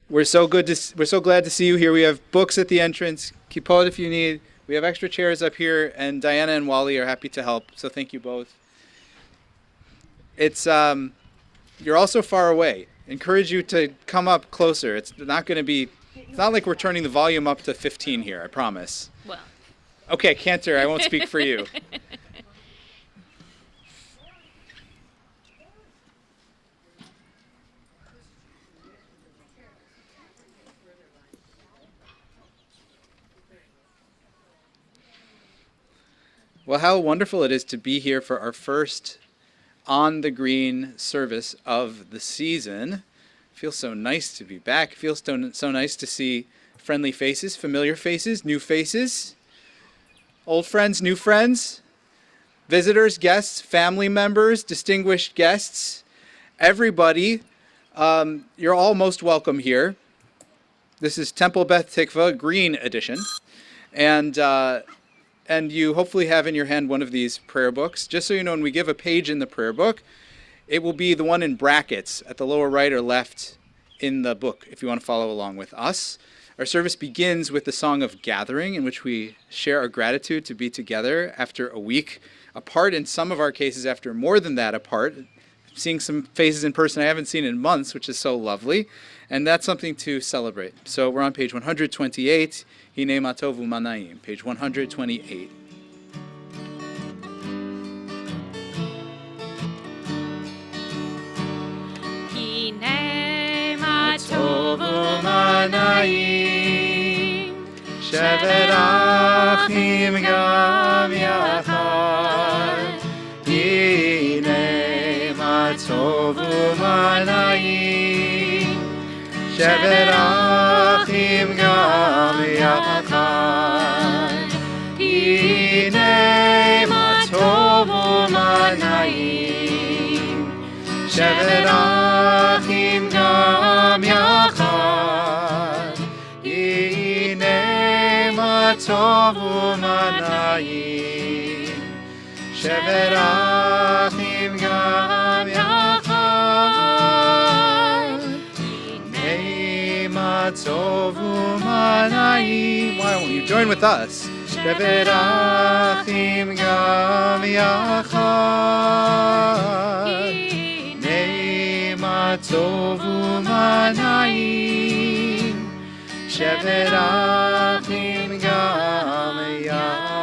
We're so glad to see you here. We have books at the entrance, kippot if you need. We have extra chairs up here, and Diana and Wally are happy to help. So thank you both. It's you're also far away. Encourage you to come up closer. It's not like we're turning the volume up to 15 here, I promise. Well. Okay, Cantor, I won't speak for you. Well, how wonderful it is to be here for our first on the green service of the season. Feels so nice to be back. Feels so nice to see friendly faces, familiar faces, new faces, old friends, new friends, visitors, guests, family members, distinguished guests, everybody. You're all most welcome here. This is Temple Beth Tikvah Green Edition. And you hopefully have in your hand one of these prayer books. Just so you know, when we give a page in the prayer book, it will be the one in brackets at the lower right or left in the book if you want to follow along with us. Our service begins with the Song of Gathering, in which we share our gratitude to be together after a week apart, in some of our cases after more than that apart. Seeing some faces in person I haven't seen in months, which is so lovely. And that's something to celebrate. So we're on page 128, Hine Matov U'Manayim, page 128. Hine Matov U'Manayim, Shevet Achim Gam Yachad, Hine Matov U'Manayim, Shevet Achim Gam Yachad, Hine Matov U'Manayim, Shevet Achim Gam Yachad, Hine Matov U'Manayim, Shevet Achim Gam Yachad, Hine Matov U'Manayim. Why won't you join with us? Shevet Achim Gam Yachad, Hine Matov U'Manayim, Shevet Achim Gam Yachad.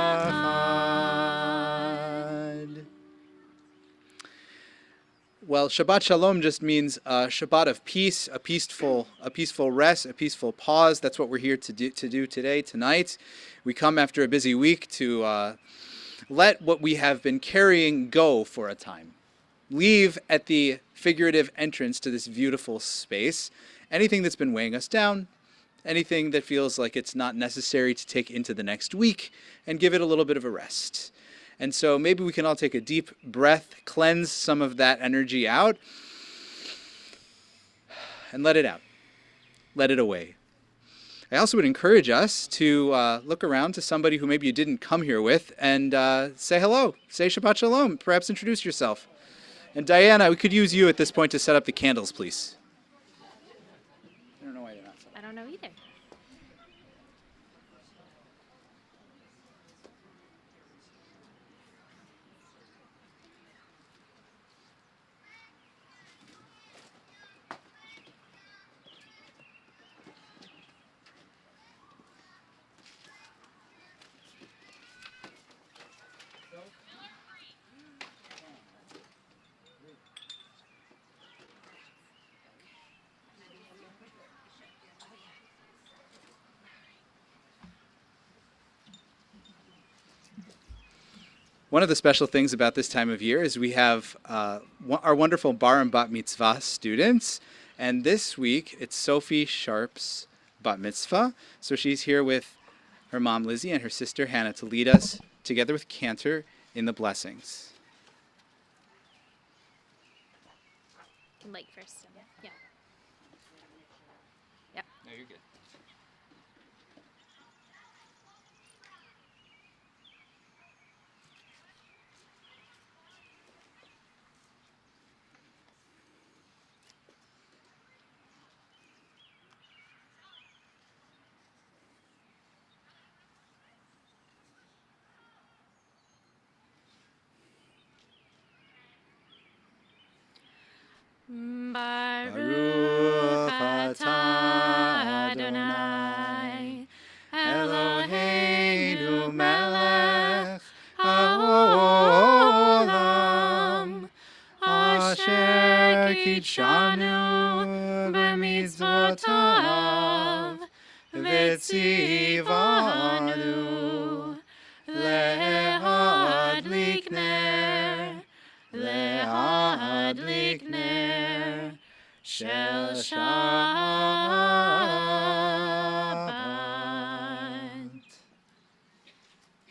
Well, Shabbat Shalom just means a Shabbat of peace, a peaceful rest, a peaceful pause. That's what we're here to do today, tonight. We come after a busy week to let what we have been carrying go for a time. Leave at the figurative entrance to this beautiful space anything that's been weighing us down, anything that feels like it's not necessary to take into the next week, and give it a little bit of a rest. And so maybe we can all take a deep breath, cleanse some of that energy out, and let it out. Let it away. I also would encourage us to look around to somebody who maybe you didn't come here with and say hello, say Shabbat Shalom, perhaps introduce yourself. And Diana, we could use you at this point to set up the candles, please. I don't know why they're not set up. I don't know either. One of the special things about this time of year is we have our wonderful bar and bat mitzvah students. And this week, it's Sophie Sharp's bat mitzvah. So she's here with her mom, Lizzie, and her sister, Hannah, to lead us together with Cantor in the blessings. Like first. Yeah. Yep. No, you're good. b'mitzvotav v'tzivanu le'adlik ner shel Shabbat.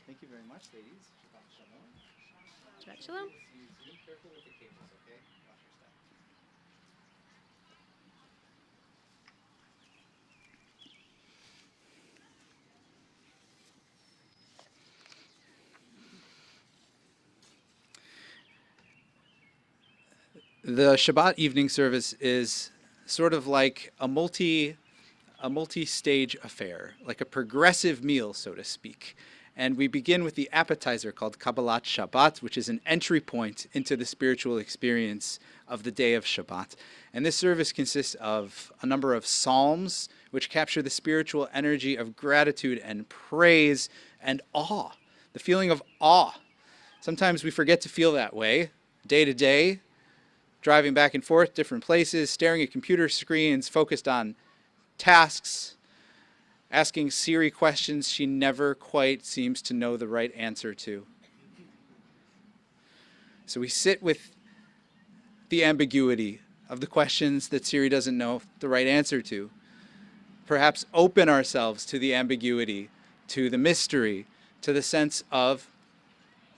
Thank you very much, ladies. Shabbat shalom. Shabbat shalom. Careful with the cables, okay? Watch your step. The Shabbat evening service is sort of like a multi-stage affair, like a progressive meal, so to speak. And we begin with the appetizer called Kabbalat Shabbat, which is an entry point into the spiritual experience of the day of Shabbat. And this service consists of a number of psalms, which capture the spiritual energy of gratitude and praise and awe, the feeling of awe. Sometimes we forget to feel that way, day to day, driving back and forth, different places, staring at computer screens, focused on tasks, asking Siri questions she never quite seems to know the right answer to. So we sit with the ambiguity of the questions that Siri doesn't know the right answer to. Perhaps open ourselves to the ambiguity, to the mystery, to the sense of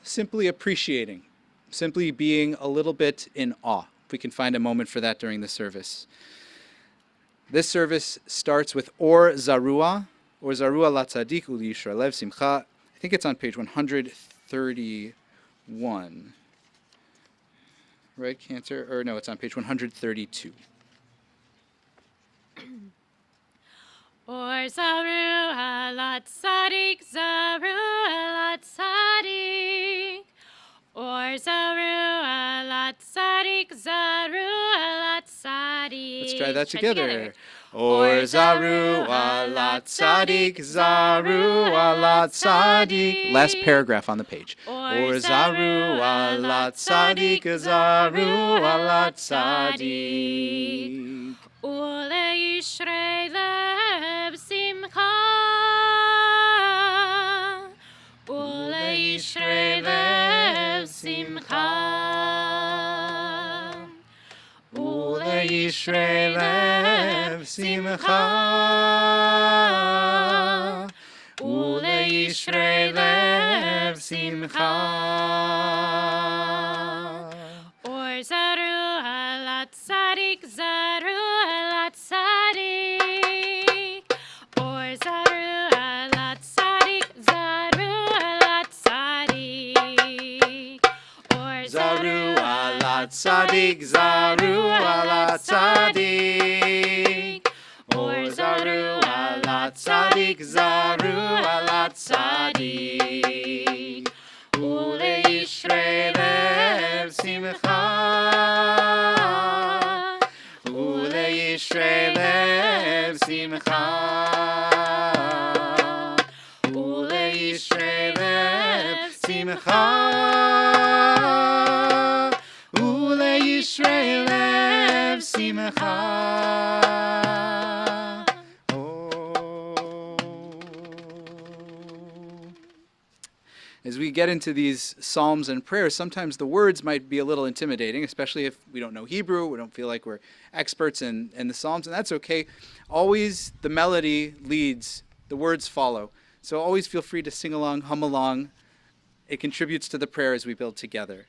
simply appreciating, simply being a little bit in awe. If we can find a moment for that during the service. This service starts with Or Zarua Latzadik Uli Yisrael Lev Simcha. I think it's on page 131. Right, Cancer? Or no, it's on page 132. Or Zaru alat sadik, Zaru alat sadik. Or Zaru alat sadik, Zaru alat sadik. Let's try that together. Or Zaru alat sadik, Zaru alat sadik. Last paragraph on the page. Or Zaru alat sadik, Zaru alat sadik. Ule Yishrei lev simcha. Ule Yishrei lev simcha. Ule Yishrei lev simcha. Ule Yishrei lev simcha. Or Zaru alat sadik, Zaru alat sadik. Or Zaru alat sadik, Zaru alat sadik. Or Zaru alat sadik, Zaru alat sadik. Or Zaru alat sadik, Zaru alat sadik. Ule Yishrei lev simcha. Ule Yishrei lev simcha. Ule Yishrei lev simcha. Ule Yishrei lev simcha. As we get into these psalms and prayers, sometimes the words might be a little intimidating, especially if we don't know Hebrew, we don't feel like we're experts in the psalms, and that's okay. Always the melody leads, the words follow. So always feel free to sing along, hum along. It contributes to the prayer as we build together.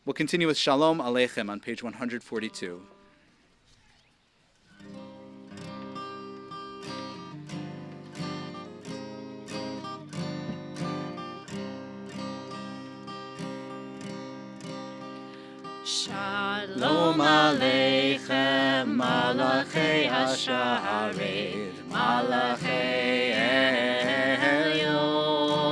We'll continue with Shalom Aleichem on page 142. Shalom Aleichem, Malachei Hasharet, Malachei Elyon,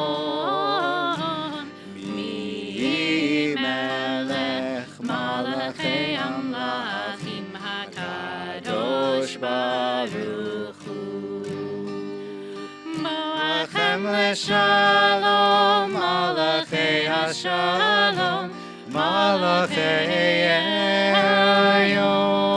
Mi Melech, Malachei Amlachim, HaKadosh Baruch Hu. Moachem Leshalom, Malachei Hashalom, Malachei Elyon.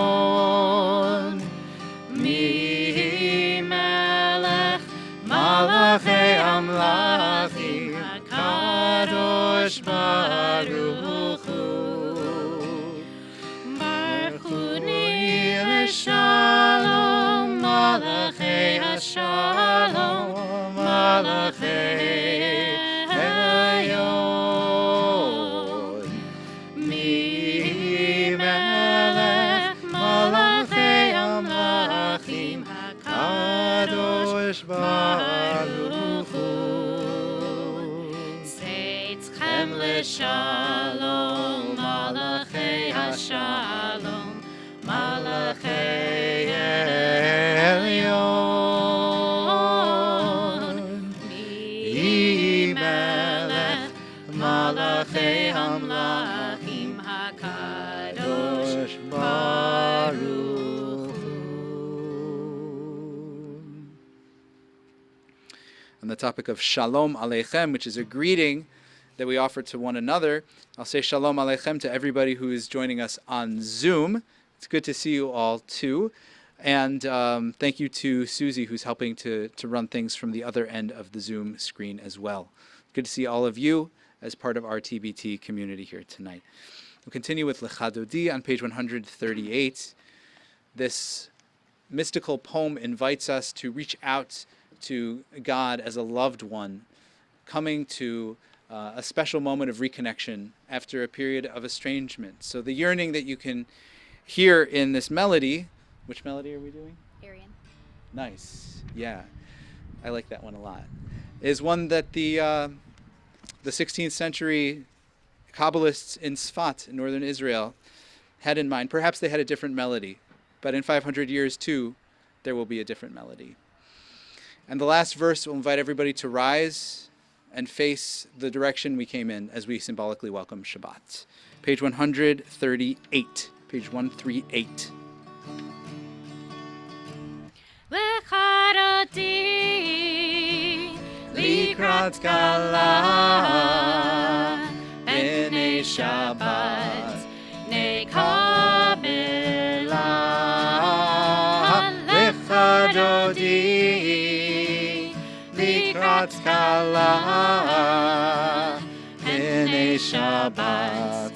on the topic of Shalom Aleichem, which is a greeting that we offer to one another. I'll say Shalom Aleichem to everybody who is joining us on Zoom. It's good to see you all too. And thank you to Susie, who's helping to run things from the other end of the Zoom screen as well. Good to see all of you as part of our TBT community here tonight. We'll continue with Lecha Dodi on page 138. This mystical poem invites us to reach out to God as a loved one, coming to a special moment of reconnection after a period of estrangement. So the yearning that you can hear in this melody, which melody are we doing? Arian. Nice, yeah, I like that one a lot, is one that the 16th century Kabbalists in Sfat, in northern Israel, had in mind. Perhaps they had a different melody, but in 500 years too, there will be a different melody. And the last verse will invite everybody to rise and face the direction we came in as we symbolically welcome Shabbat. Page 138. Page 138. Lecha Dodi likrat kala b'nei Shabbat nekabela. Lecha Dodi likrat kala b'nei Shabbat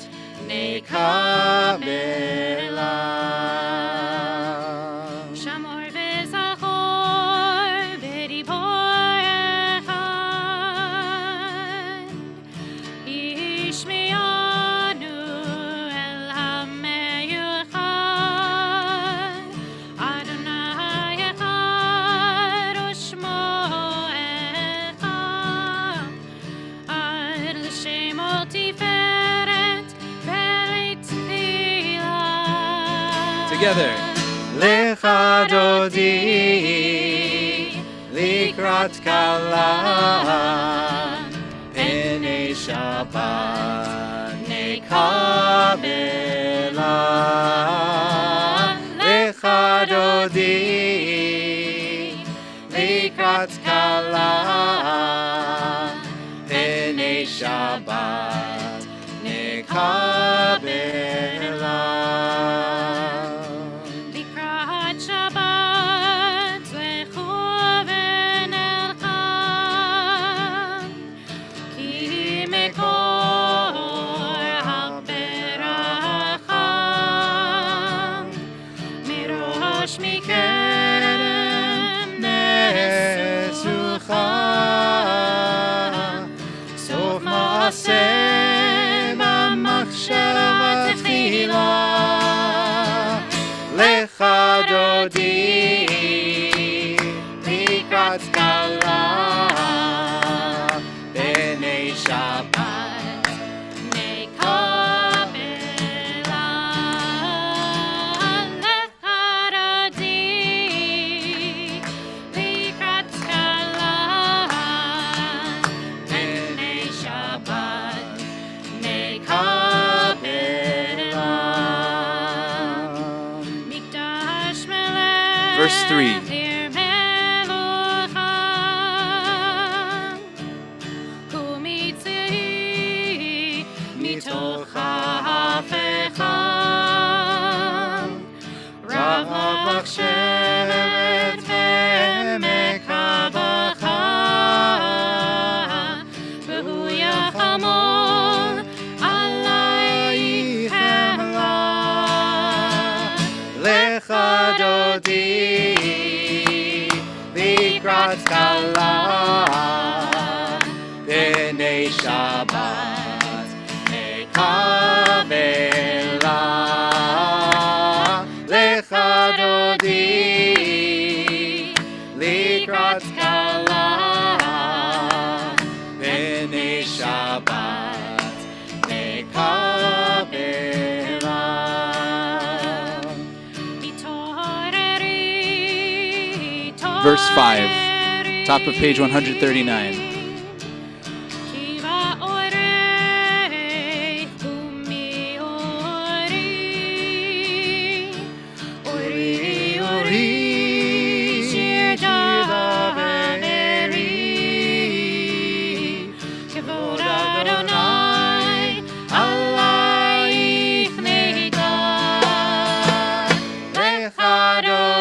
nekabela. Shamor v'zachor v'dibor echad yishme'anu el ha'meyuchad Adonai echad u'shmo echad ad l'shemo tiferet v'leit tefillah. Together. Lecha Dodi likrat kala b'nei Shabbat nekabela. Lecha Dodi likrat kala b'nei Shabbat nekabela. Shabbat lechu v'nelcha ki mekor ha'beracha mirosh mikerem nesucha sof ma'aseh b'machshava tefila. Lecha Dodi likrat kala b'nei Shabbat nekabela. Lecha Dodi likrat kala b'nei Shabbat nekabela. Verse 3. Lecha Dodi likrat kala b'nei Shabbat nekabela. Lecha Dodi likrat kala b'nei Shabbat nekabela. Verse 5, top of page 139.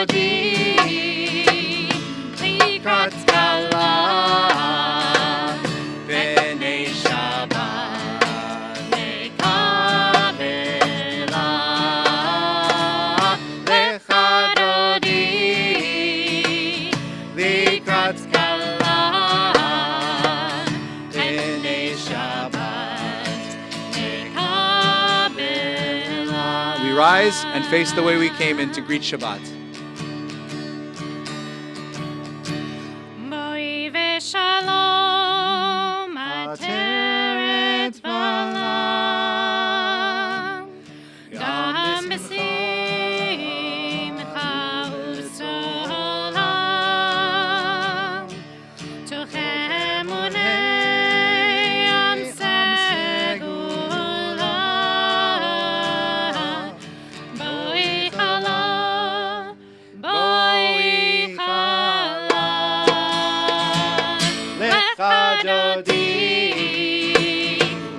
דודי לקראת סקלה בני שבת לקבלה לך דודי לקראת סקלה בני שבת לקבלה. We rise and face the way we came in to greet Shabbat. בואי ושלום עטרת בעולם, גם בשמחה ובסולם, תוך אמוני עם סגולה. בואי חלה, בואי חלה, לך דודי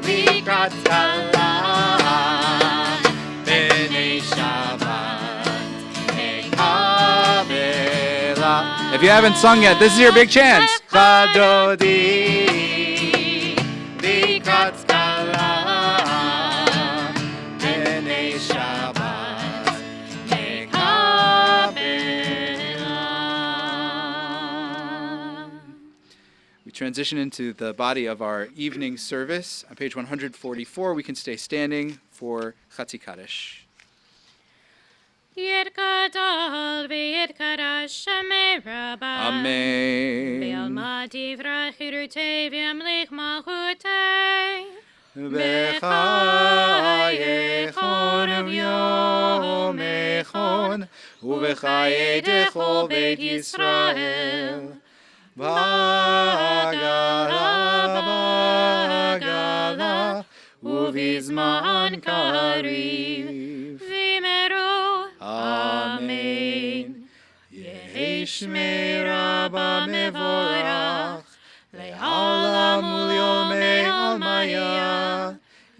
לקראת סקלה בני שבת לקבלה. If you haven't sung yet, this is your big chance. לך דודי לקראת סקלה בני שבת לקבלה. We transition into the body of our evening service. On page 144, we can stay standing for Chatzi Kaddish. יתגדל ויתקדש שמי רבה Amen. בעלמא דברי חירותי וימליך מלכותי בחייכון וביומכון ובחיי דכל בית ישראל בגלה ובזמן קריב וימרו אמן. יהי שמי רבה מבורך לעולם וליומי עלמיה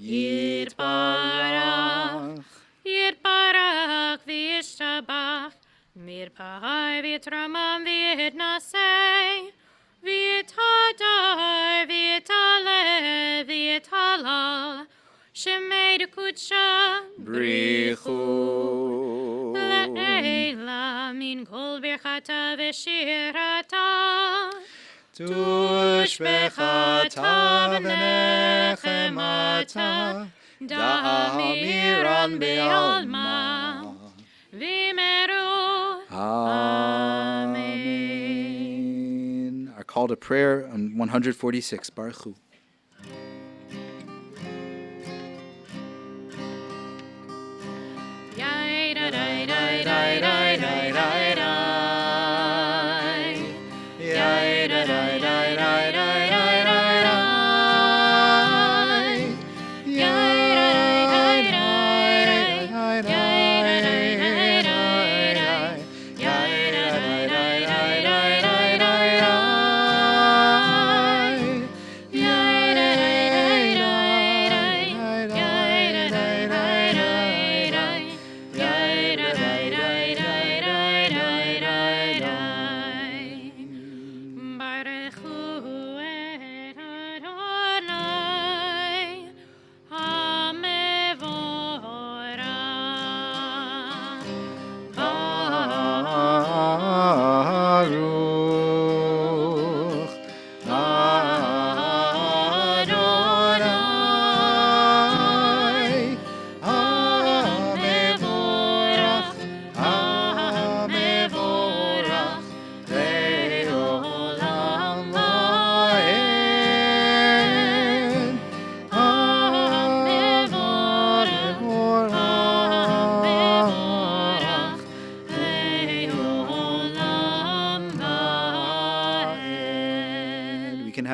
יתברך. יתברך וישתבח מירפאי ויתרומם ויתנשא ויתהדר ויתעלה ויתהלל שמי דקודשה בריחו לעילה מן כל ברכתה ושירתה תושבחתה ונחמתה דאמירן בעלמא וימרו Amen. Our call to prayer on 146. Baruch Hu.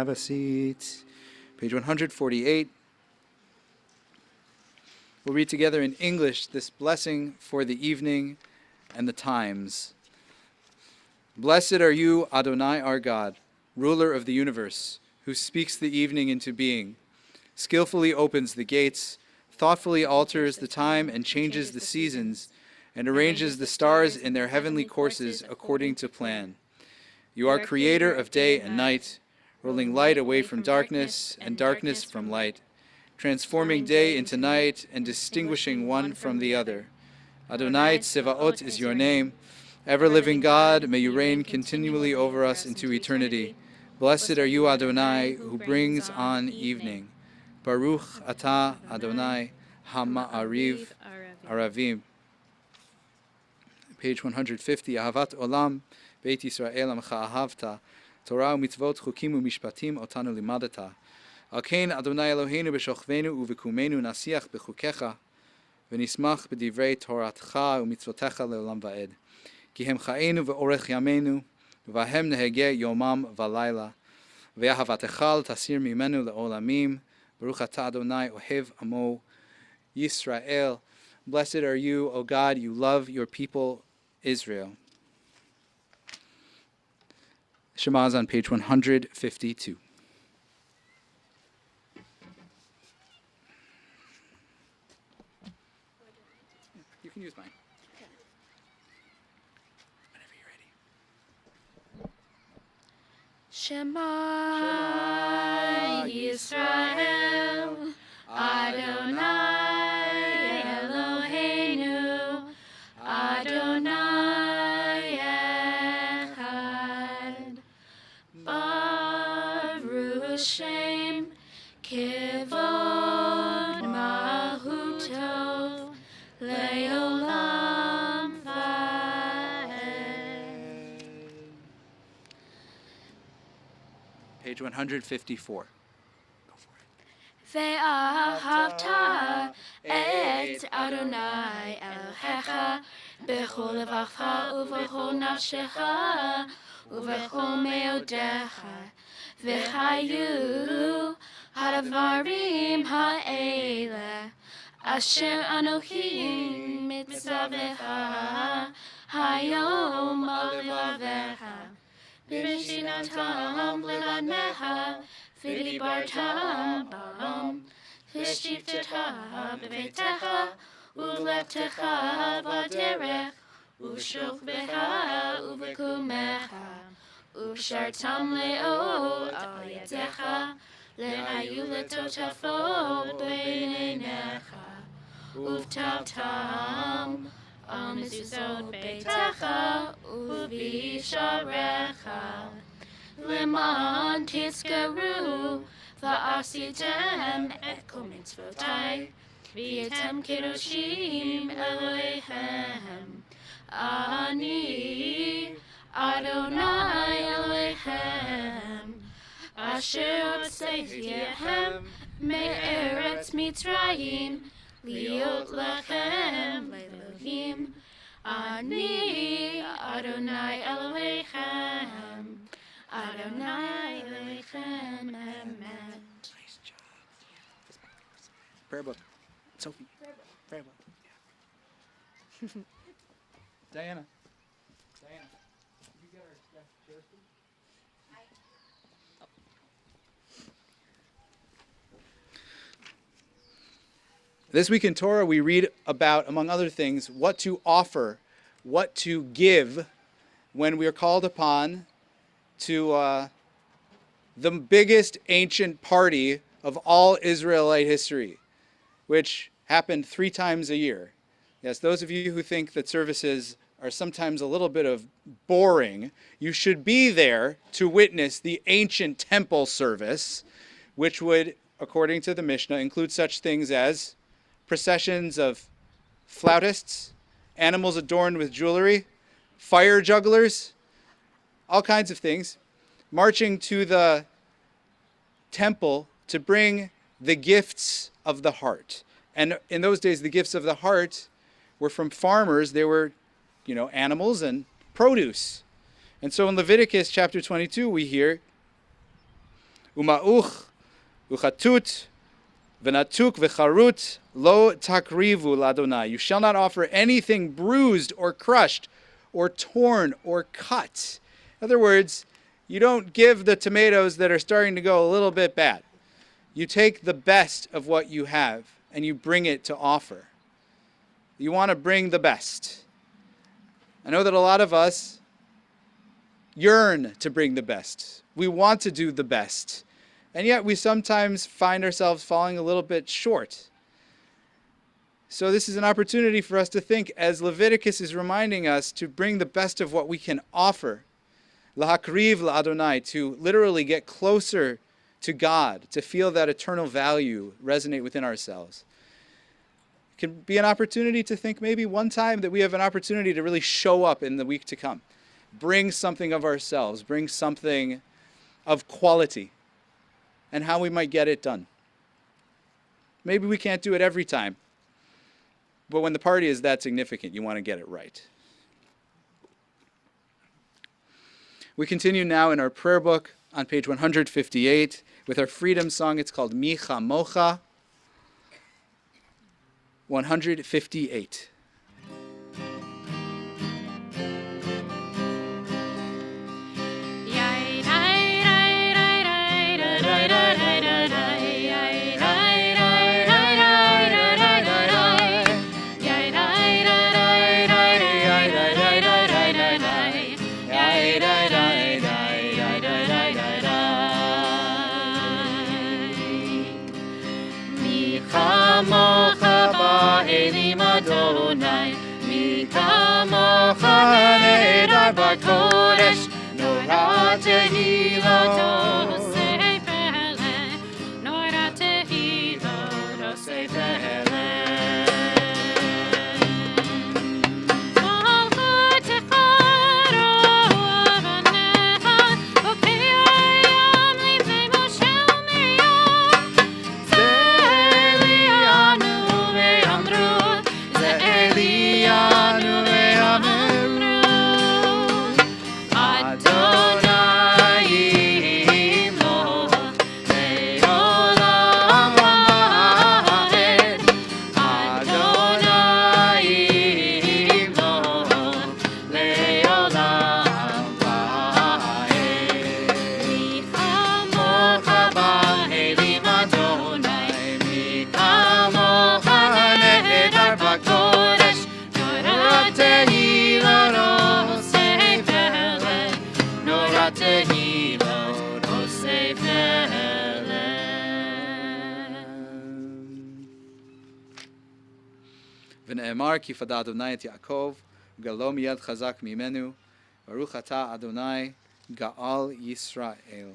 Have a seat. Page 148. We'll read together in English this blessing for the evening and the times. Blessed are you, Adonai our God, ruler of the universe, who speaks the evening into being, skillfully opens the gates, thoughtfully alters the time and changes the seasons, and arranges the stars in their heavenly courses according to plan. You are creator of day and night, rolling light away from darkness and darkness from light, transforming day into night and distinguishing one from the other. Adonai Tsevaot is your name. Ever-living God, may you reign continually over us into eternity. Blessed are you, Adonai, who brings on evening. Baruch atah Adonai Hama'ariv Aravim. Page 150, Ahavat Olam, Beit Yisrael Amcha Ahavta, Torah u'mitzvot chukim u'mishpatim otanu limadata. Al kein Adonai Eloheinu b'shochvenu u'v'kumenu nasiach b'chukecha, v'nismach b'divrei Toratcha u'mitzvotecha le'olam va'ed. Ki hem cha'enu v'orech yamenu, v'ahem nehege yomam v'layla, v'yahavatechal tasir mimenu le'olamim, Baruch atah Adonai ohev amo Yisrael. Blessed are you, O God, you love your people Israel. Shema is on page 152. You can use mine. Whenever you're ready. Shema Yisrael, Adonai Eloheinu, Adonai Echad. Baruch Shem Kivod Malchuto Leolam Vaed. Page 154. ואהבת את אדוני אלוהיך בכל לבבך ובכל נפשך ובכל מאודיך, והיו הדברים האלה אשר אנוכי מצווך היום על לבביך, ברשינתם לבניך ודיברתם בם, ושבתך בביתך ולכתך בדרך ושוכבך ובקומך, ושרתם לאור על ידיך, להיו לטוטפות בין עיניך, ובטבתם על מזוזות ביתך ובשעריך, למען תזכרו ועשיתם את כל מצוותי, והייתם קדושים אלוהיכם. אני אדוני אלוהיכם, אשר הוצאתיכם מארץ מצרים, להיות לכם לאלוהים. אני אדוני אלוהיכם, Adonai Elohim, Amen. Nice job. Prayer book. Sophie. Prayer book. Yeah. Diana. Did you get our chairs, please? This week in Torah, we read about, among other things, what to offer, what to give when we are called upon to the biggest ancient party of all Israelite history, which happened 3 times a year. Yes, those of you who think that services are sometimes a little bit of boring, you should be there to witness the ancient temple service, which would, according to the Mishnah, include such things as processions of flautists, animals adorned with jewelry, fire jugglers, all kinds of things, marching to the temple to bring the gifts of the heart. And in those days, the gifts of the heart were from farmers. They were, animals and produce. And so in Leviticus chapter 22, we hear, Uma'uch, uchatut, v'natuk v'charut, lo takrivu l'Adonai. You shall not offer anything bruised or crushed or torn or cut. In other words, you don't give the tomatoes that are starting to go a little bit bad. You take the best of what you have and you bring it to offer. You want to bring the best. I know that a lot of us yearn to bring the best. We want to do the best. And yet we sometimes find ourselves falling a little bit short. So this is an opportunity for us to think, as Leviticus is reminding us, to bring the best of what we can offer. Lahakriv la'Adonai, to literally get closer to God, to feel that eternal value resonate within ourselves. It can be an opportunity to think maybe one time that we have an opportunity to really show up in the week to come. Bring something of ourselves, bring something of quality, and how we might get it done. Maybe we can't do it every time, but when the party is that significant, you want to get it right. We continue now in our prayer book on page 158 with our freedom song. It's called Mi Chamocha, 158. Adonai, mi kamocha nehedar b'kodesh, nora tehilot Nora tehilot osei pele. ונאמר כי פדה אדוני את יעקב, גלו מיד חזק ממנו, ברוך אתה אדוני, גאל ישראל.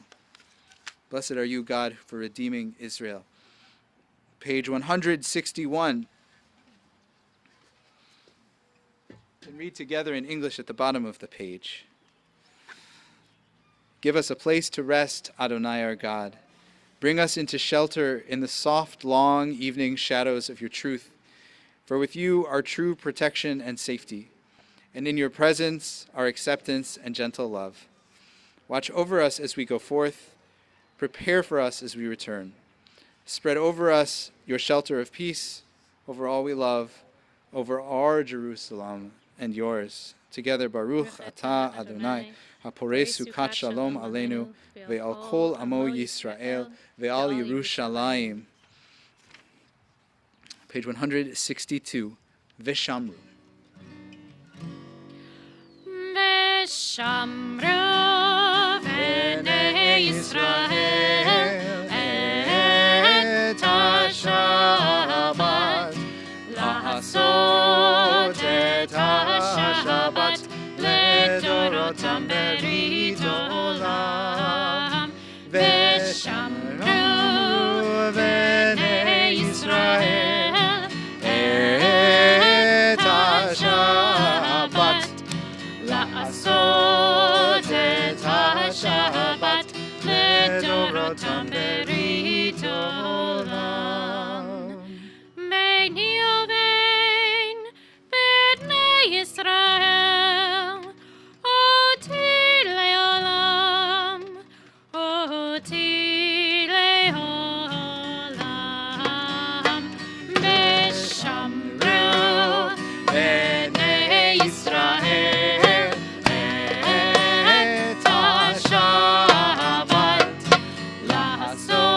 Blessed are you, God, for redeeming Israel. Page 161. And read together in English at the bottom of the page. Give us a place to rest, Adonai our God. Bring us into shelter in the soft, long evening shadows of your truth. For with you are true protection and safety, and in your presence are acceptance and gentle love. Watch over us as we go forth. Prepare for us as we return. Spread over us your shelter of peace, over all we love, over our Jerusalem and yours. Together, Baruch Atah Adonai, HaPorei Sukat Shalom Aleinu, Ve'al Kol Amo Yisrael, Ve'al Yerushalayim. Page 162, Veshamru. Veshamru v'nei Yisrael et ha-Shabbat la'asot et ha-Shabbat לדורותם ברית עולם ושמרו בני ישראל את השבת לעשות את השבת לדורותם ברית עולם ביני ובין בני ישראל לעשות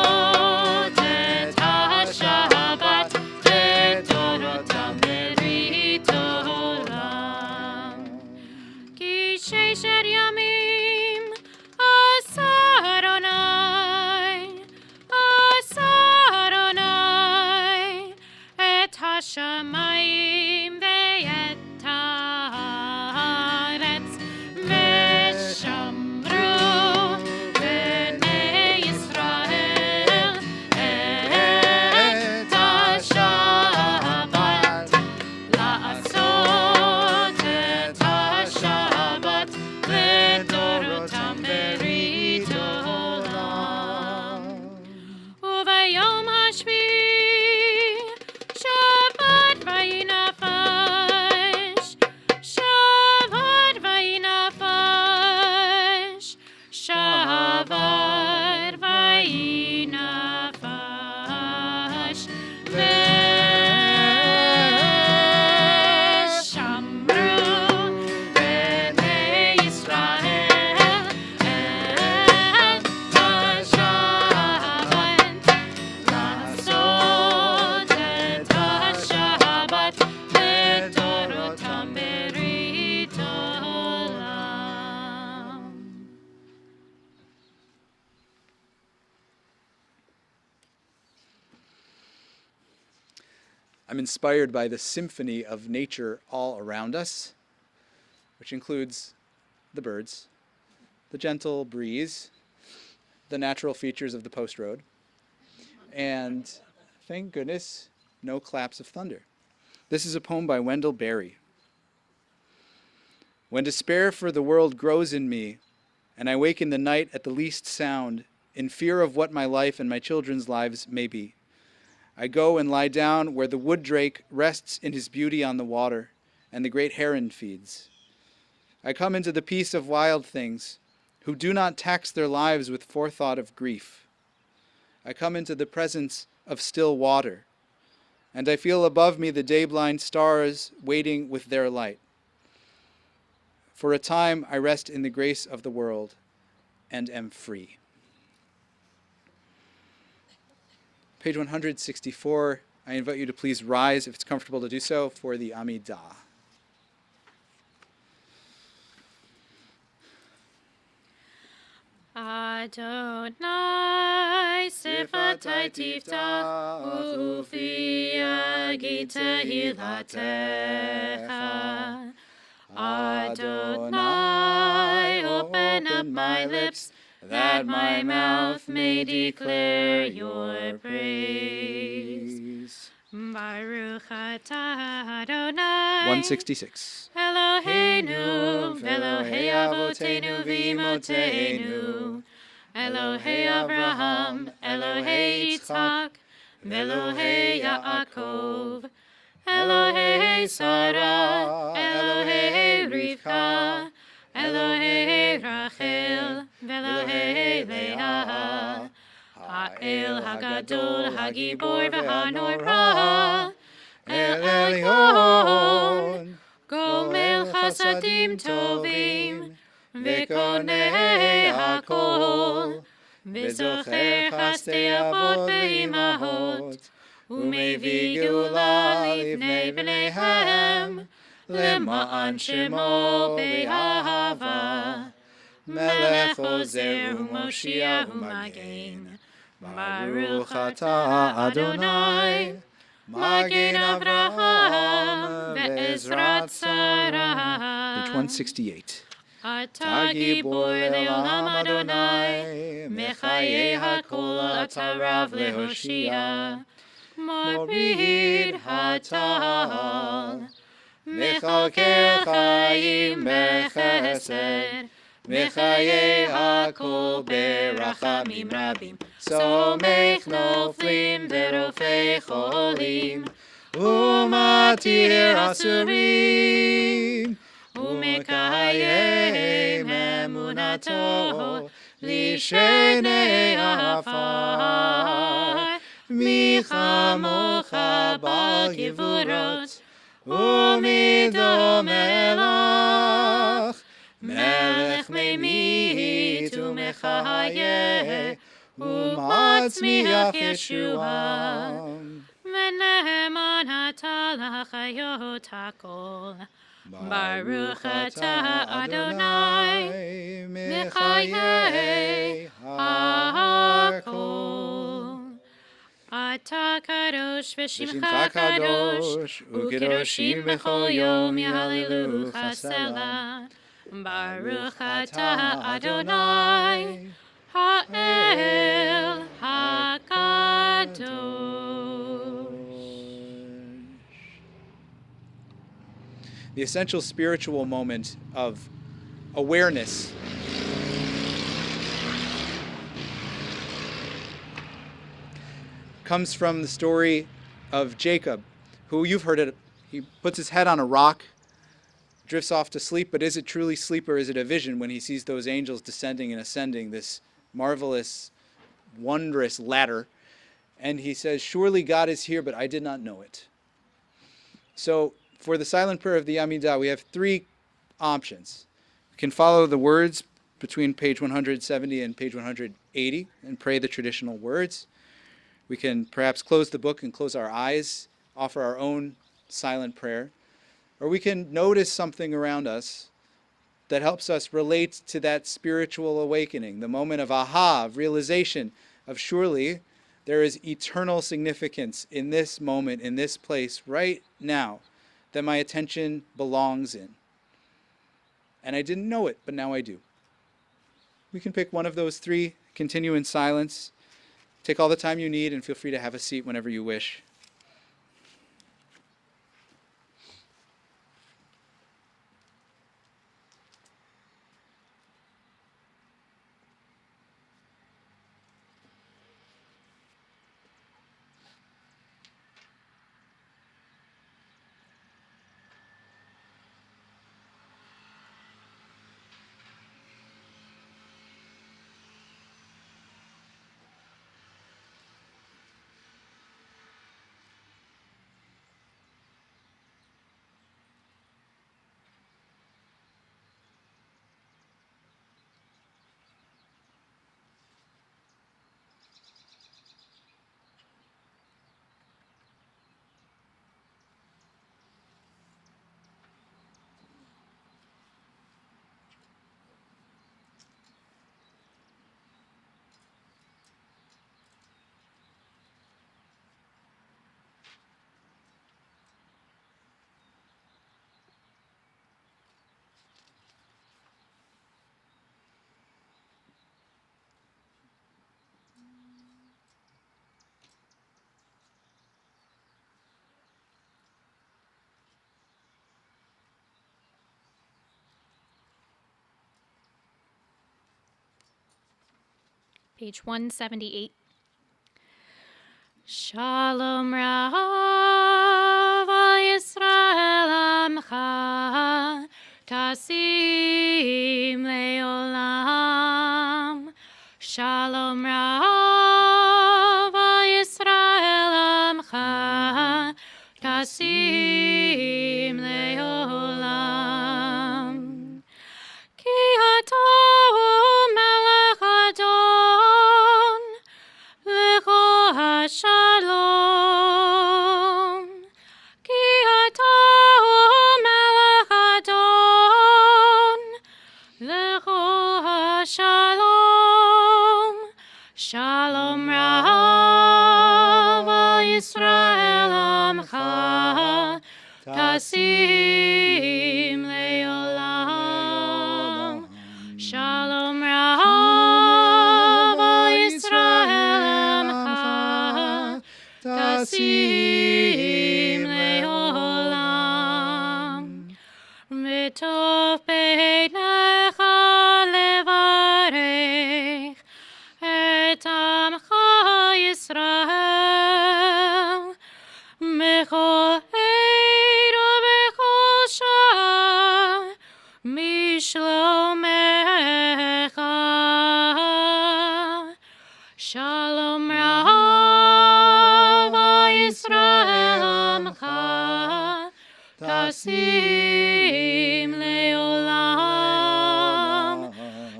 I'm inspired by the symphony of nature all around us, which includes the birds, the gentle breeze, the natural features of the post road, and thank goodness, no claps of thunder. This is a poem by Wendell Berry. When despair for the world grows in me, and I wake in the night at the least sound, in fear of what my life and my children's lives may be, I go and lie down where the wood drake rests in his beauty on the water, and the great heron feeds. I come into the peace of wild things, who do not tax their lives with forethought of grief. I come into the presence of still water, and I feel above me the day-blind stars waiting with their light. For a time I rest in the grace of the world and am free. Page 164, I invite you to please rise, if it's comfortable to do so, for the Amidah. Adonai sifatai tiftach ufi yagid tehilatecha. Adonai, open up my lips, that my mouth may declare your praise. Baruch atah Adonai 166. Eloheinu, Elohei Avotenu v'Imotenu, Elohei Avraham, Elohei Yitzchak, Elohei Yaakov, Elohei Sarah, Elohei Rivka, Elohei Rachel, Elohei Leah, Ha'el Hagadol, Hagibor v'Hanora, El Elyon, Gomel Chasadim Tovim, V'konei Hakol, V'zocher Chastei Avot Ve'imahot, U'mevii Geula Livnei Bneihem, Lema'an Shemo Be'ahava, Melech Ozer U'Moshiach U'Magen, Baruch atah Adonai, Magen Avraham ve'ezrat Sarah. Page 168. Atah gibor le'olam Adonai, mechayei hakol atah rav lehoshia, morid hatal, mechalkel chayim bechesed, mechayei hakol berachamim rabim. Somech noflim verofei cholim, umatir asurim, umekayem emunato lishenei afar. Michamocha bal givurot, umidom elach, melech meimit umechayeh, Umatzmiach Yeshua, Veneman Hatal HaChayot HaKol, Baruch atah Adonai, Mechayei HaKol. Atah Kadosh v'Shimcha Kadosh, U'Kedoshim b'chol yom Yahalelucha Selah. Baruch atah Adonai, Ha'el HaKadosh. The essential spiritual moment of awareness comes from the story of Jacob, who you've heard it. He puts his head on a rock, drifts off to sleep, but is it truly sleep or is it a vision when he sees those angels descending and ascending this marvelous, wondrous ladder? And he says, surely God is here, but I did not know it. So for the silent prayer of the Amidah, we have three options. We can follow the words between page 170 and page 180 and pray the traditional words. We can perhaps close the book and close our eyes, offer our own silent prayer. Or we can notice something around us that helps us relate to that spiritual awakening, the moment of aha, of realization, of surely There is eternal significance in this moment, in this place, right now, that my attention belongs in. And I didn't know it, but now I do. We can pick one of those three, continue in silence, take all the time you need, and feel free to have a seat whenever you wish. Page 178. Shalom Rav al Yisrael Amcha Tasim Leolam. Shalom Rav al Yisrael Amcha Tasim Leolam. Ki Atah Melech Adon Lecho HaShalom. Ki Atah Melech Adon Lecho HaShalom. Shalom Rav al Yisrael Amcha Tasim Leolam. Shalom Rav al Yisrael Amcha Tasim Leolam. V'tov beinecha levarech et Amcha Yisrael b'chol eid u'b'chol shah mishlomecha. Shalom Rav al Yisrael Amcha Tasim Leolam.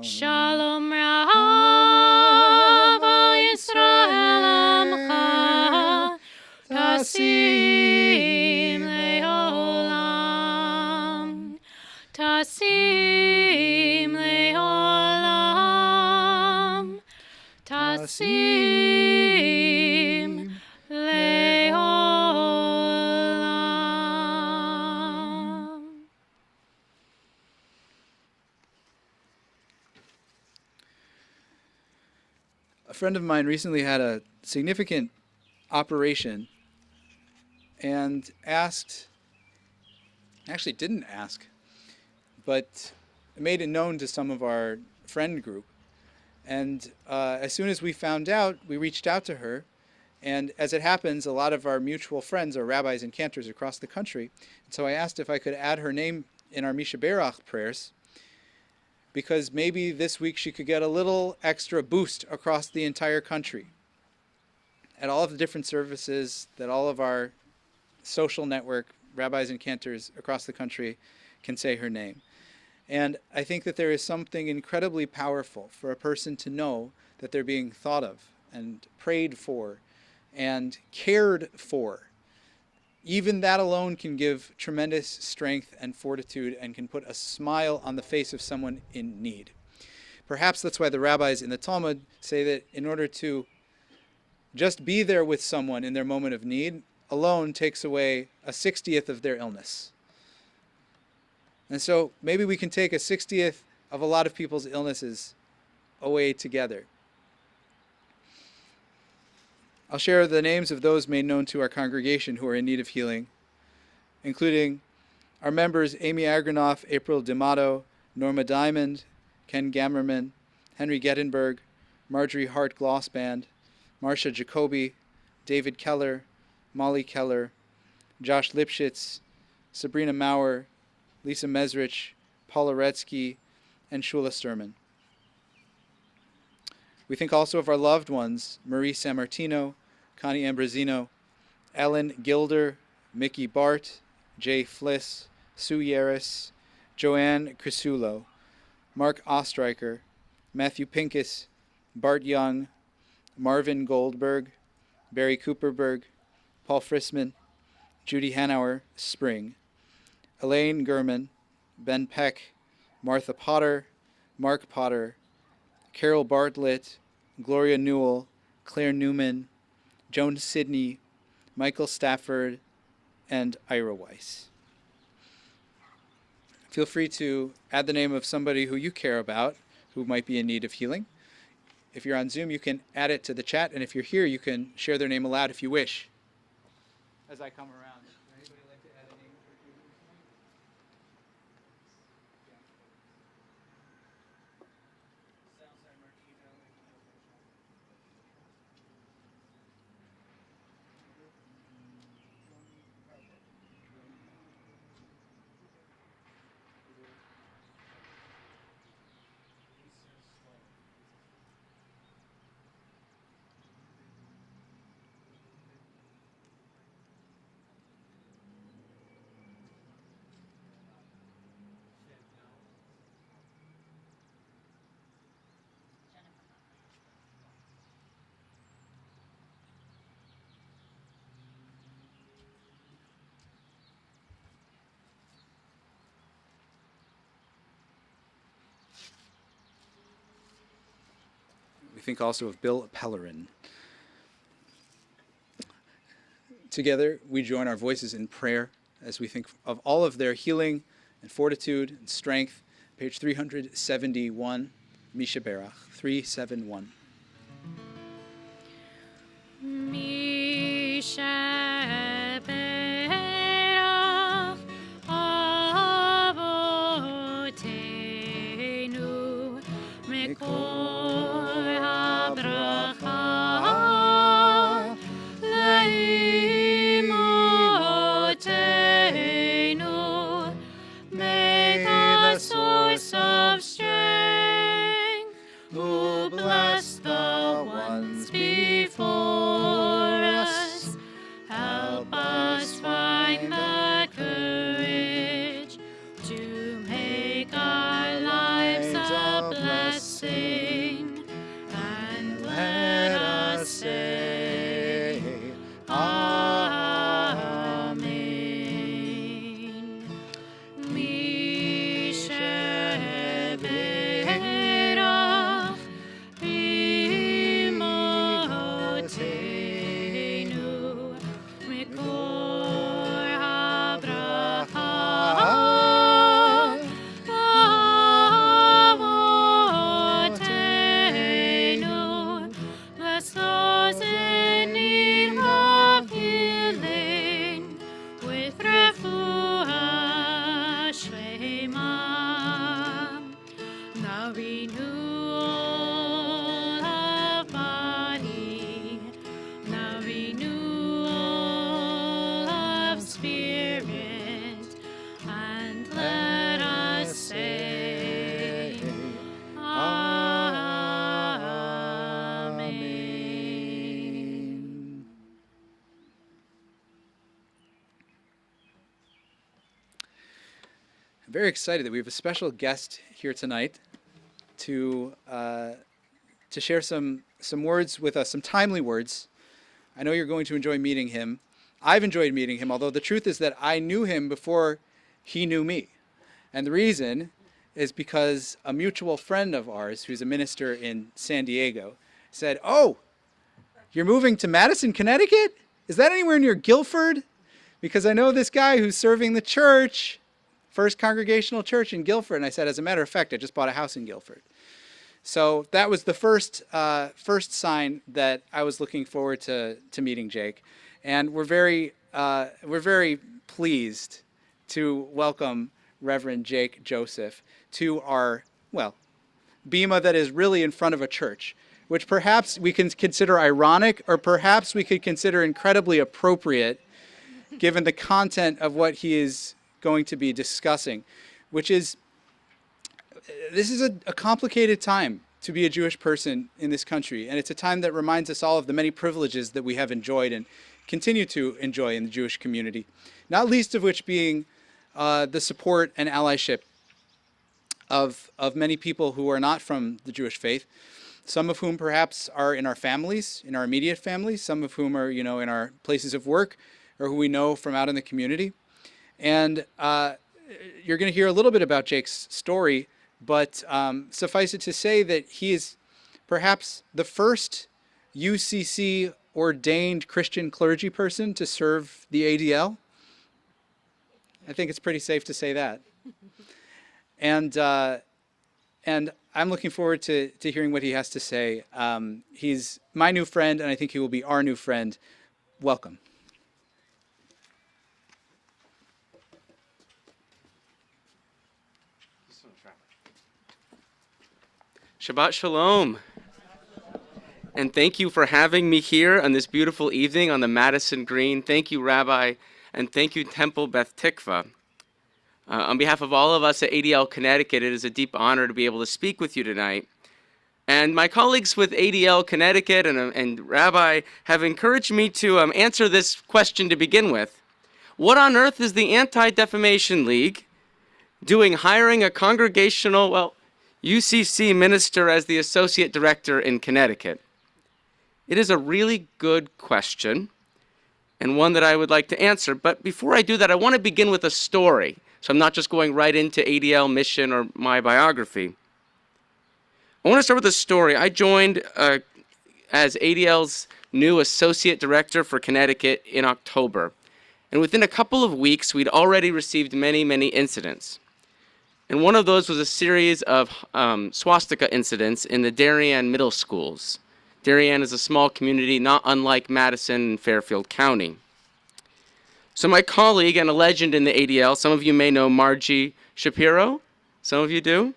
Shalom Rav al Yisrael Amcha Tasim Leolam. Tasim Leolam. Tasim Leolam. A friend of mine recently had a significant operation and didn't ask, but made it known to some of our friend group. And as soon as we found out, we reached out to her. And as it happens, a lot of our mutual friends are rabbis and cantors across the country. And so I asked if I could add her name in our Misha Berach prayers, because maybe this week she could get a little extra boost across the entire country at all of the different services that all of our social network, rabbis and cantors across the country, can say her name. And I think that there is something incredibly powerful for a person to know that they're being thought of and prayed for and cared for. Even that alone can give tremendous strength and fortitude and can put a smile on the face of someone in need. Perhaps that's why the rabbis in the Talmud say that in order to Just be there with someone in their moment of need alone takes away a 60th of their illness. And so maybe we can take a 60th of a lot of people's illnesses away together. I'll share the names of those made known to our congregation who are in need of healing, including our members Amy Agranoff, April D'Amato, Norma Diamond, Ken Gammerman, Henry Gettenberg, Marjorie Hart Glossband, Marcia Jacoby, David Keller, Molly Keller, Josh Lipschitz, Sabrina Maurer, Lisa Mesrich, Paula Redsky, and Shula Sturman. We think also of our loved ones, Marie Sammartino, Connie Ambrosino, Ellen Gilder, Mickey Bart, Jay Fliss, Sue Yaris, Joanne Crisulo, Mark Ostreicher, Matthew Pincus, Bart Young, Marvin Goldberg, Barry Cooperberg, Paul Frisman, Judy Hanauer, Spring, Elaine Gurman, Ben Peck, Martha Potter, Mark Potter, Carol Bartlett, Gloria Newell, Claire Newman, Joan Sidney, Michael Stafford, and Ira Weiss. Feel free to add the name of somebody who you care about who might be in need of healing. If you're on Zoom, you can add it to the chat, and if you're here, you can share their name aloud if you wish. As I come around, would anybody like to add a name? We think also of Bill Pellerin. Together, we join our voices in prayer as we think of all of their healing and fortitude and strength. Page 371, Misha Berach, 371. Misha Berach, Avotenu, Mekor HaBracha, Leimotenu, may the source of strength, who bless the ones before us, help us find the courage to make our lives a blessing, and let us say, Amen. Misha Berach, Imotenu, Mekor HaBracha, Avotenu, bless those in need of healing with refuah shlema, the renewal of body, the renewal of spirit, and let us say, Amen. I'm very excited that we have a special guest here tonight to share some words with us, some timely words. I know you're going to enjoy meeting him. I've enjoyed meeting him, although the truth is that I knew him before he knew me. And the reason is because a mutual friend of ours, who's a minister in San Diego, said, "Oh, You're moving to Madison, Connecticut? Is that anywhere near Guilford? Because I know this guy who's serving the church, First Congregational Church in Guilford. And I said, as a matter of fact, I just bought a house in Guilford. So that was the first sign that I was looking forward to meeting Jake. And we're very pleased to welcome Reverend Jake Joseph to our, well, bima that is really in front of a church, which perhaps we can consider ironic, or perhaps we could consider incredibly appropriate given the content of what he is going to be discussing, which is, this is a complicated time to be a Jewish person in this country, and it's a time that reminds us all of the many privileges that we have enjoyed and continue to enjoy in the Jewish community, not least of which being the support and allyship of many people who are not from the Jewish faith, some of whom perhaps are in our families, in our immediate families, some of whom are, in our places of work, or who we know from out in the community. And you're going to hear a little bit about Jake's story, but suffice it to say that he is perhaps the first UCC ordained Christian clergy person to serve the ADL. I think it's pretty safe to say that. And I'm looking forward to hearing what he has to say. He's my new friend, and I think he will be our new friend. Welcome. Shabbat Shalom. And thank you for having me here on this beautiful evening on the Madison Green. Thank you, Rabbi, and thank you, Temple Beth Tikvah. On behalf of all of us at ADL Connecticut, it is a deep honor to be able to speak with you tonight. And my colleagues with ADL Connecticut and Rabbi have encouraged me to answer this question to begin with. What on earth is the Anti-Defamation League doing hiring a congregational, UCC minister as the associate director in Connecticut? It is a really good question, and one that I would like to answer. But before I do that, I want to begin with a story. So I'm not just going right into ADL mission or my biography. I want to start with a story. I joined as ADL's new associate director for Connecticut in October. And within a couple of weeks, we'd already received many, many incidents. And one of those was a series of swastika incidents in the Darien middle schools. Darien is a small community not unlike Madison and Fairfield County. So my colleague and a legend in the ADL, some of you may know Margie Shapiro. Some of you do.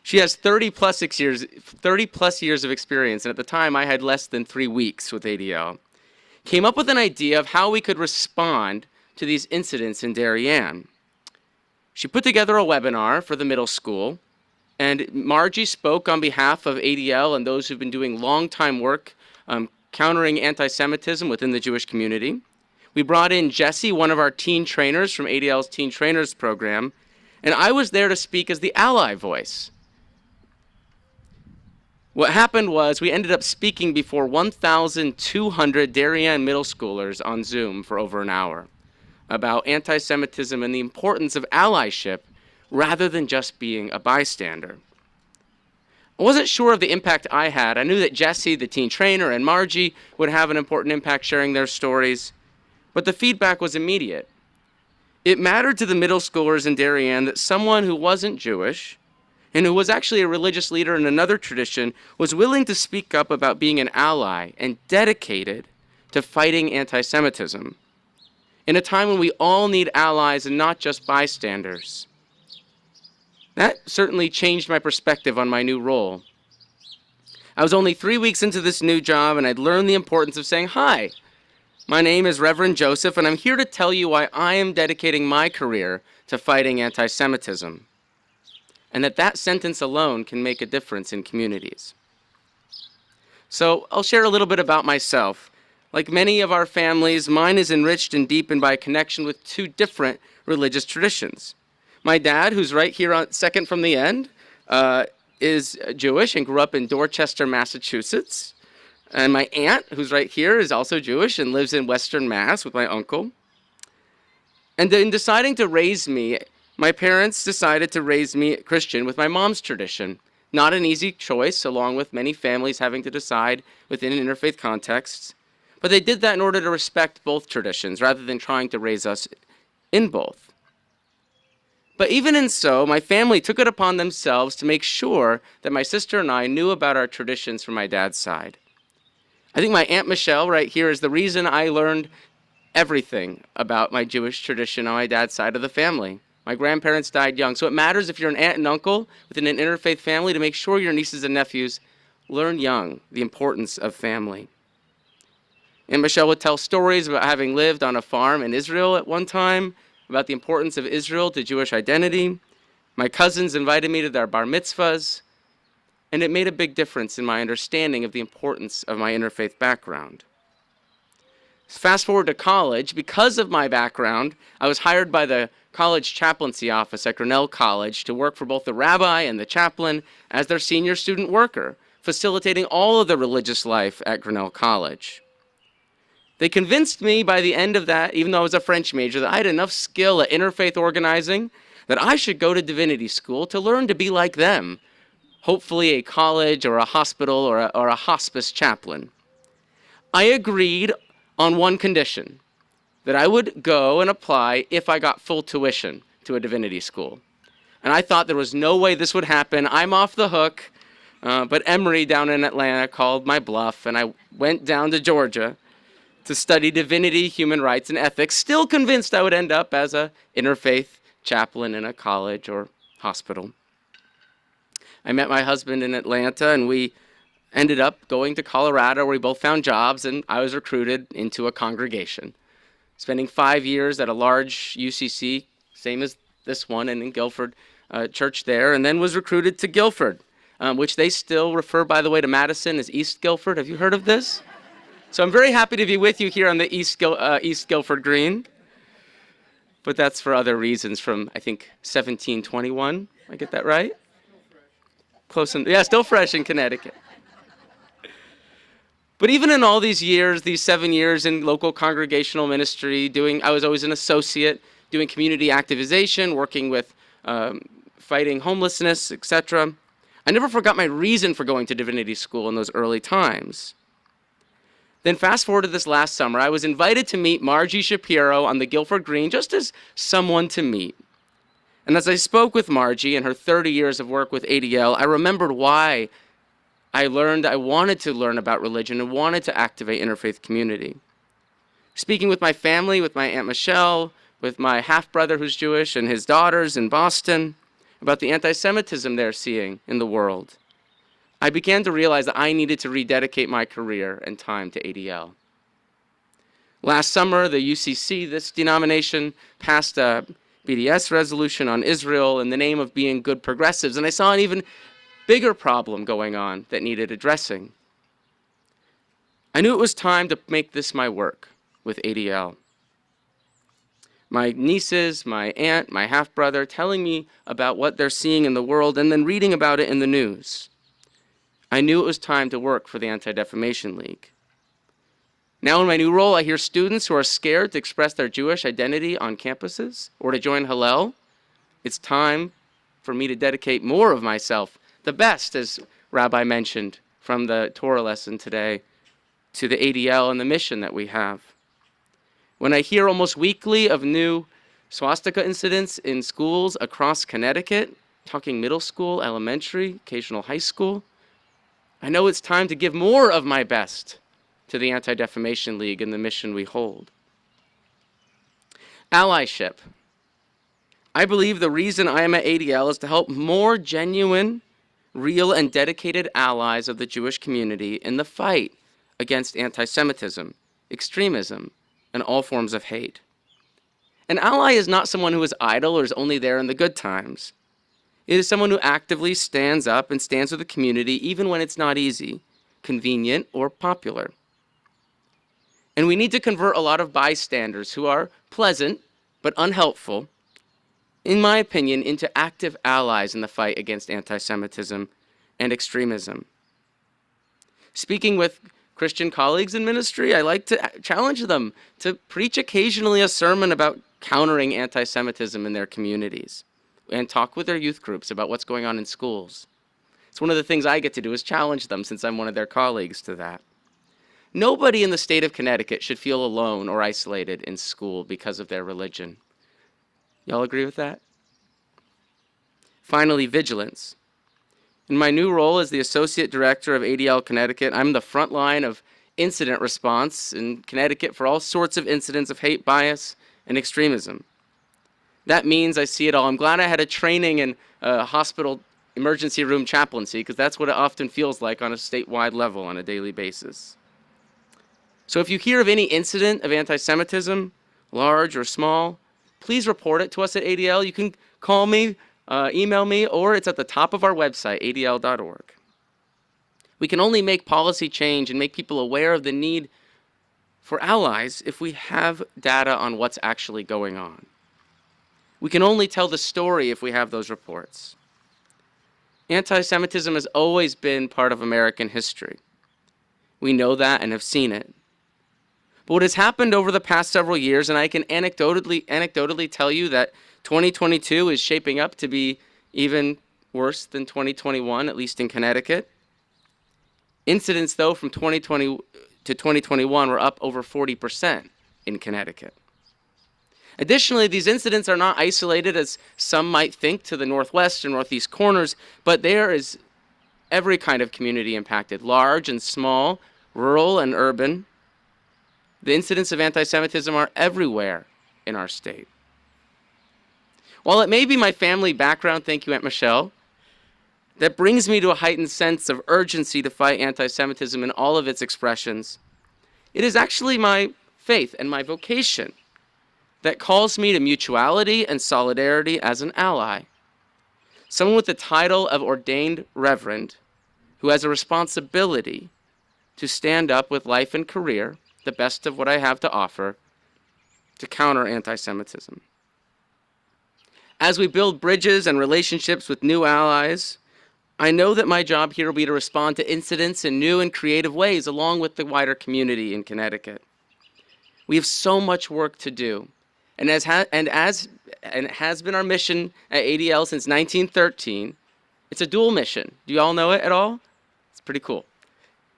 She has 30 plus years of experience, and at the time I had less than 3 weeks with ADL. Came up with an idea of how we could respond to these incidents in Darien. She put together a webinar for the middle school, and Margie spoke on behalf of ADL and those who've been doing long-time work countering anti-Semitism within the Jewish community. We brought in Jesse, one of our teen trainers from ADL's Teen Trainers program, and I was there to speak as the ally voice. What happened was we ended up speaking before 1,200 Darien middle schoolers on Zoom for over an hour about anti-Semitism and the importance of allyship rather than just being a bystander. I wasn't sure of the impact I had. I knew that Jesse, the teen trainer, and Margie would have an important impact sharing their stories, but the feedback was immediate. It mattered to the middle schoolers in Darien that someone who wasn't Jewish and who was actually a religious leader in another tradition was willing to speak up about being an ally and dedicated to fighting anti-Semitism in a time when we all need allies and not just bystanders. That certainly changed my perspective on my new role. I was only 3 weeks into this new job, and I'd learned the importance of saying, "Hi, my name is Reverend Joseph, and I'm here to tell you why I am dedicating my career to fighting anti-Semitism," and that sentence alone can make a difference in communities. So I'll share a little bit about myself. Like many of our families, mine is enriched and deepened by a connection with two different religious traditions. My dad, who's right here on second from the end, is Jewish and grew up in Dorchester, Massachusetts. And my aunt, who's right here, is also Jewish and lives in Western Mass with my uncle. And in deciding to raise me, my parents decided to raise me Christian with my mom's tradition. Not an easy choice, along with many families having to decide within an interfaith context. But they did that in order to respect both traditions rather than trying to raise us in both. But even in so, my family took it upon themselves to make sure that my sister and I knew about our traditions from my dad's side. I think my Aunt Michelle right here is the reason I learned everything about my Jewish tradition on my dad's side of the family. My grandparents died young, so it matters if you're an aunt and uncle within an interfaith family to make sure your nieces and nephews learn young the importance of family. Aunt Michelle would tell stories about having lived on a farm in Israel at one time, about the importance of Israel to Jewish identity. My cousins invited me to their bar mitzvahs, and it made a big difference in my understanding of the importance of my interfaith background. Fast forward to college, because of my background, I was hired by the college chaplaincy office at Grinnell College to work for both the rabbi and the chaplain as their senior student worker, facilitating all of the religious life at Grinnell College. They convinced me by the end of that, even though I was a French major, that I had enough skill at interfaith organizing that I should go to divinity school to learn to be like them, hopefully a college or a hospital or a hospice chaplain. I agreed on one condition, that I would go and apply if I got full tuition to a divinity school. And I thought there was no way this would happen. I'm off the hook. But Emory down in Atlanta called my bluff, and I went down to Georgia to study divinity, human rights, and ethics, still convinced I would end up as an interfaith chaplain in a college or hospital. I met my husband in Atlanta, and we ended up going to Colorado, where we both found jobs, and I was recruited into a congregation, spending 5 years at a large UCC, same as this one, and in Guilford, church there, and then was recruited to Guilford, which they still refer, by the way, to Madison as East Guilford. Have you heard of this? So I'm very happy to be with you here on the East Guilford Green. But that's for other reasons from, I think, 1721. I get that right? Close, yeah, still fresh in Connecticut. But even in all these years, these 7 years in local congregational ministry, I was always an associate, doing community activization, working with fighting homelessness, etc. I never forgot my reason for going to divinity school in those early times. Then fast forward to this last summer, I was invited to meet Margie Shapiro on the Guilford Green just as someone to meet. And as I spoke with Margie and her 30 years of work with ADL, I remembered why I wanted to learn about religion and wanted to activate interfaith community. Speaking with my family, with my Aunt Michelle, with my half-brother who's Jewish and his daughters in Boston, about the anti-Semitism they're seeing in the world, I began to realize that I needed to rededicate my career and time to ADL. Last summer, the UCC, this denomination, passed a BDS resolution on Israel in the name of being good progressives, and I saw an even bigger problem going on that needed addressing. I knew it was time to make this my work with ADL. My nieces, my aunt, my half-brother telling me about what they're seeing in the world and then reading about it in the news. I knew it was time to work for the Anti-Defamation League. Now in my new role, I hear students who are scared to express their Jewish identity on campuses or to join Hillel. It's time for me to dedicate more of myself, the best, as Rabbi mentioned from the Torah lesson today, to the ADL and the mission that we have. When I hear almost weekly of new swastika incidents in schools across Connecticut, talking middle school, elementary, occasional high school, I know it's time to give more of my best to the Anti-Defamation League and the mission we hold. Allyship. I believe the reason I am at ADL is to help more genuine, real, and dedicated allies of the Jewish community in the fight against anti-Semitism, extremism, and all forms of hate. An ally is not someone who is idle or is only there in the good times. It is someone who actively stands up and stands with the community even when it's not easy, convenient, or popular. And we need to convert a lot of bystanders who are pleasant but unhelpful, in my opinion, into active allies in the fight against anti-Semitism and extremism. Speaking with Christian colleagues in ministry, I like to challenge them to preach occasionally a sermon about countering anti-Semitism in their communities and talk with their youth groups about what's going on in schools. It's one of the things I get to do is challenge them since I'm one of their colleagues to that. Nobody in the state of Connecticut should feel alone or isolated in school because of their religion. Y'all agree with that? Finally, vigilance. In my new role as the Associate Director of ADL Connecticut, I'm the front line of incident response in Connecticut for all sorts of incidents of hate, bias, and extremism. That means I see it all. I'm glad I had a training in hospital emergency room chaplaincy, because that's what it often feels like on a statewide level on a daily basis. So if you hear of any incident of anti-Semitism, large or small, please report it to us at ADL. You can call me, email me, or it's at the top of our website, adl.org. We can only make policy change and make people aware of the need for allies if we have data on what's actually going on. We can only tell the story if we have those reports. Anti-Semitism has always been part of American history. We know that and have seen it. But what has happened over the past several years, and I can anecdotally tell you that 2022 is shaping up to be even worse than 2021, at least in Connecticut. Incidents, though, from 2020 to 2021 were up over 40% in Connecticut. Additionally, these incidents are not isolated, as some might think, to the northwest and northeast corners, but there is every kind of community impacted, large and small, rural and urban. The incidents of anti-Semitism are everywhere in our state. While it may be my family background, thank you, Aunt Michelle, that brings me to a heightened sense of urgency to fight anti-Semitism in all of its expressions, it is actually my faith and my vocation that calls me to mutuality and solidarity as an ally. Someone with the title of ordained reverend who has a responsibility to stand up with life and career, the best of what I have to offer, to counter anti-Semitism. As we build bridges and relationships with new allies, I know that my job here will be to respond to incidents in new and creative ways along with the wider community in Connecticut. We have so much work to do. And it has been our mission at ADL since 1913, it's a dual mission. Do you all know it at all? It's pretty cool.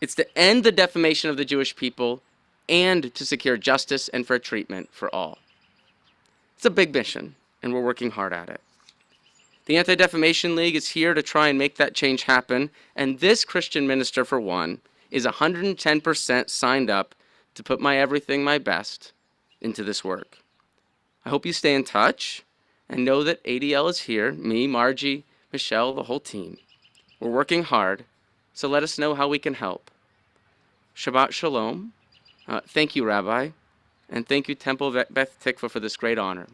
It's to end the defamation of the Jewish people and to secure justice and fair treatment for all. It's a big mission, and we're working hard at it. The Anti-Defamation League is here to try and make that change happen, and this Christian minister, for one, is 110% signed up to put my everything, my best, into this work. I hope you stay in touch and know that ADL is here, me, Margie, Michelle, the whole team. We're working hard, so let us know how we can help. Shabbat Shalom. Thank you, Rabbi, and thank you, Temple Beth Tikvah, for this great honor.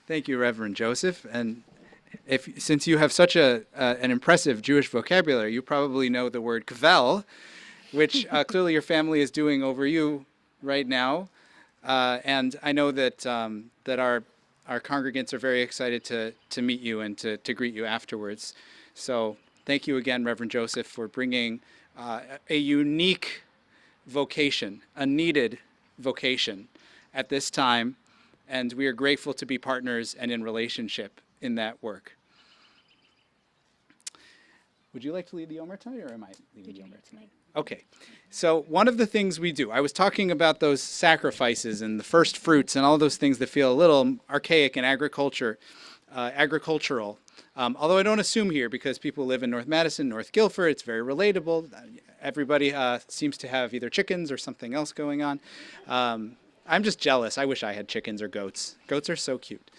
Thank you, Reverend Joseph. And since you have such an impressive Jewish vocabulary, you probably know the word kvel, which clearly your family is doing over you right now. And I know that that our congregants are very excited to meet you and to greet you afterwards. So thank you again, Reverend Joseph, for bringing a unique vocation, a needed vocation at this time. And we are grateful to be partners and in relationship in that work. Would you like to lead the Omer tonight, or am I leading the Omer tonight? Okay. So one of the things we do, I was talking about those sacrifices and the first fruits and all those things that feel a little archaic and agricultural. Although I don't assume here, because people live in North Madison, North Guilford, it's very relatable. Everybody seems to have either chickens or something else going on. I'm just jealous. I wish I had chickens or goats. Goats are so cute.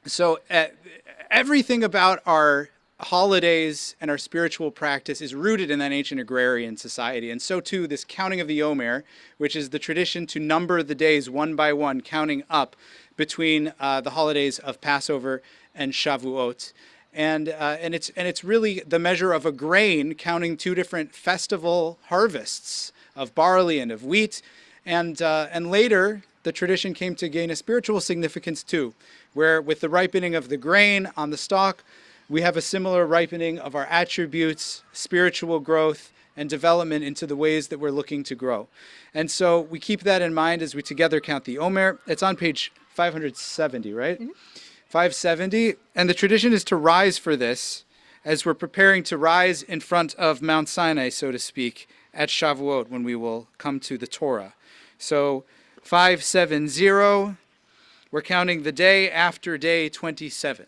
So everything about our holidays and our spiritual practice is rooted in that ancient agrarian society. And so too, this counting of the Omer, which is the tradition to number the days one by one, counting up between the holidays of Passover and Shavuot. And it's really the measure of a grain, counting two different festival harvests of barley and of wheat. And later, the tradition came to gain a spiritual significance too, where with the ripening of the grain on the stalk, we have a similar ripening of our attributes, spiritual growth, and development into the ways that we're looking to grow. And so we keep that in mind as we together count the Omer. It's on page 570, right? 570. And the tradition is to rise for this as we're preparing to rise in front of Mount Sinai, so to speak, at Shavuot, when we will come to the Torah. So 570, we're counting the day after day 27.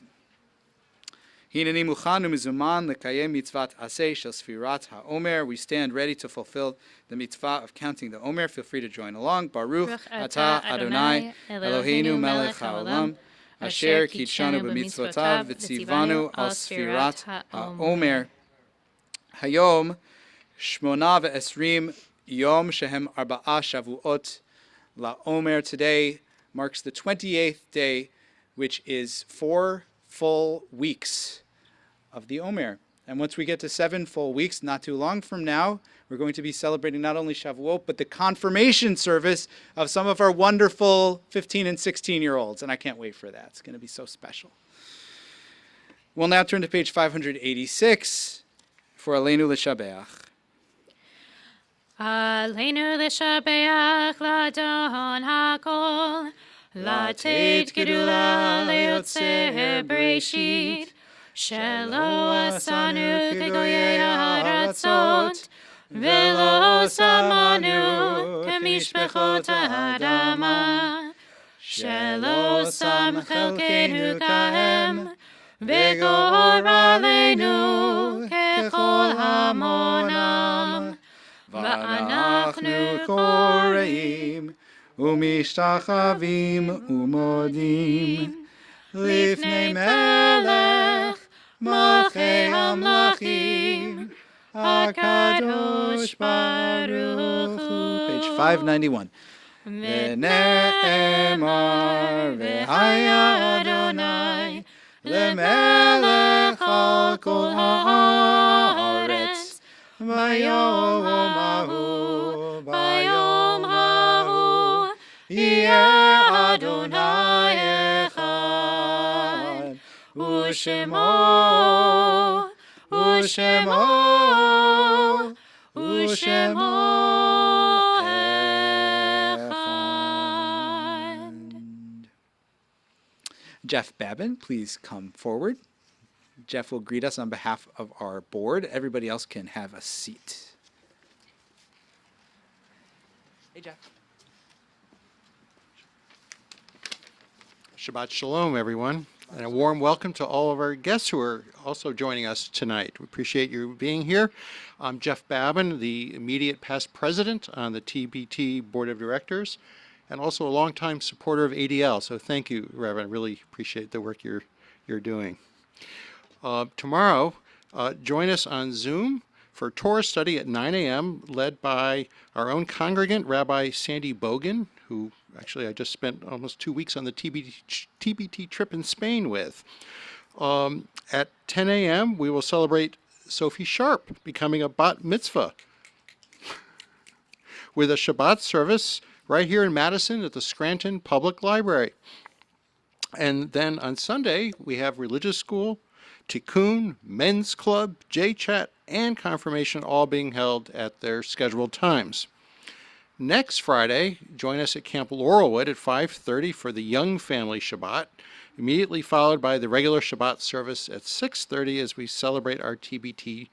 Hineni muchanu mizuman lekayem mitzvat aseh shel sfirat haomer. We stand ready to fulfill the mitzvah of counting the Omer. Feel free to join along. Baruch atah Adonai Eloheinu melech haolam asher kitshanu b'mitzvotav v'tzivanu al sfirat haomer. Hayom shmona ve'esrim yom shehem arba'a shavuot laomer. Today marks the 28th day, which is 4 full weeks of the Omer. And once we get to 7 full weeks, not too long from now, we're going to be celebrating not only Shavuot, but the confirmation service of some of our wonderful 15 and 16-year-olds. And I can't wait for that. It's going to be so special. We'll now turn to page 586 for Aleinu L'Shabeach. Aleinu L'Shabeach Ladon HaKol Latet Gedula Leotzer Bereshit Shelo Asanu Kegoyei Haratzot Velo Samanu Kemishpechot Ha'adama Shelo Sam Chelkeinu Kahem Vegor Aleinu Kechol Hamonam Va'anachnu Koreim Umishtachavim Umodim Lifnei Melech Malchei Hamlachim HaKadosh Baruch Hu. Page 591. V'ne'emar v'haya Adonai Lemelech al kol ha'aretz Bayom hahu Bayom hahu Yeh Adonai echad U'shemo U'shemo U'shemo echad. Jeff Babin, please come forward. Jeff will greet us on behalf of our board. Everybody else can have a seat. Hey, Jeff. Shabbat Shalom, everyone, and a warm welcome to all of our guests who are also joining us tonight. We appreciate you being here. I'm Jeff Babin, the immediate past president on the TBT Board of Directors, and also a longtime supporter of ADL. So thank you, Reverend. I really appreciate the work you're doing. Tomorrow, join us on Zoom for Torah study at 9 a.m., led by our own congregant, Rabbi Sandy Bogan, who actually I just spent almost 2 weeks on the TBT trip in Spain with. At 10 a.m., we will celebrate Sophie Sharp becoming a bat mitzvah with a Shabbat service right here in Madison at the Scranton Public Library. And then on Sunday, we have religious school, Tikkun, Men's Club, J-Chat, and confirmation all being held at their scheduled times. Next Friday, join us at Camp Laurelwood at 5:30 for the Young Family Shabbat, immediately followed by the regular Shabbat service at 6:30 as we celebrate our TBT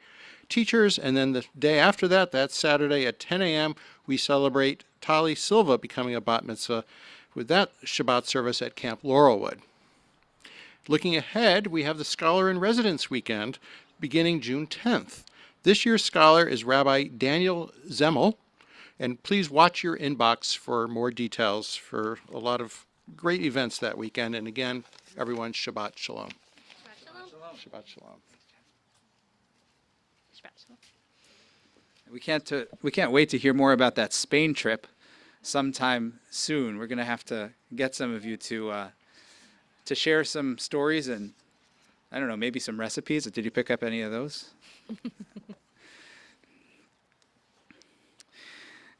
teachers. And then the day after that, that's Saturday at 10 a.m., we celebrate Tali Silva becoming a bat mitzvah with that Shabbat service at Camp Laurelwood. Looking ahead, we have the Scholar in Residence weekend beginning June 10th. This year's scholar is Rabbi Daniel Zemmel, and please watch your inbox for more details for a lot of great events that weekend. And again, everyone, Shabbat Shalom. Shabbat Shalom. Shabbat Shalom. Shabbat Shalom. We can't wait to hear more about that Spain trip sometime soon. We're going to have to get some of you to share some stories and, I don't know, maybe some recipes. Did you pick up any of those?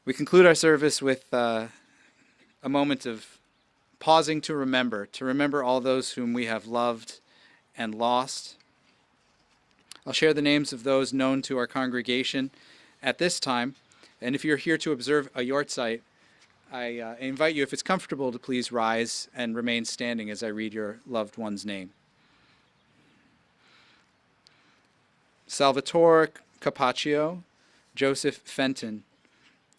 We conclude our service with a moment of pausing to remember all those whom we have loved and lost. I'll share the names of those known to our congregation At this time, and if you're here to observe a yortzeit, I invite you, if it's comfortable, to please rise and remain standing as I read your loved one's name. Salvatore Capaccio, Joseph Fenton,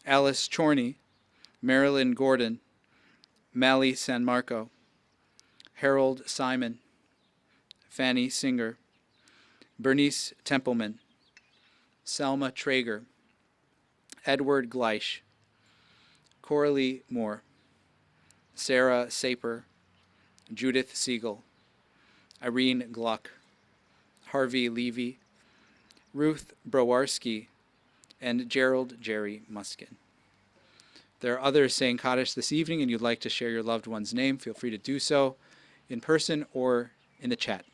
Alice Chorney, Marilyn Gordon, Mally San Marco, Harold Simon, Fanny Singer, Bernice Templeman, Selma Traeger, Edward Gleish, Coralie Moore, Sarah Saper, Judith Siegel, Irene Gluck, Harvey Levy, Ruth Browarski, and Gerald Jerry Muskin. There are others saying Kaddish this evening and you'd like to share your loved one's name, feel free to do so in person or in the chat.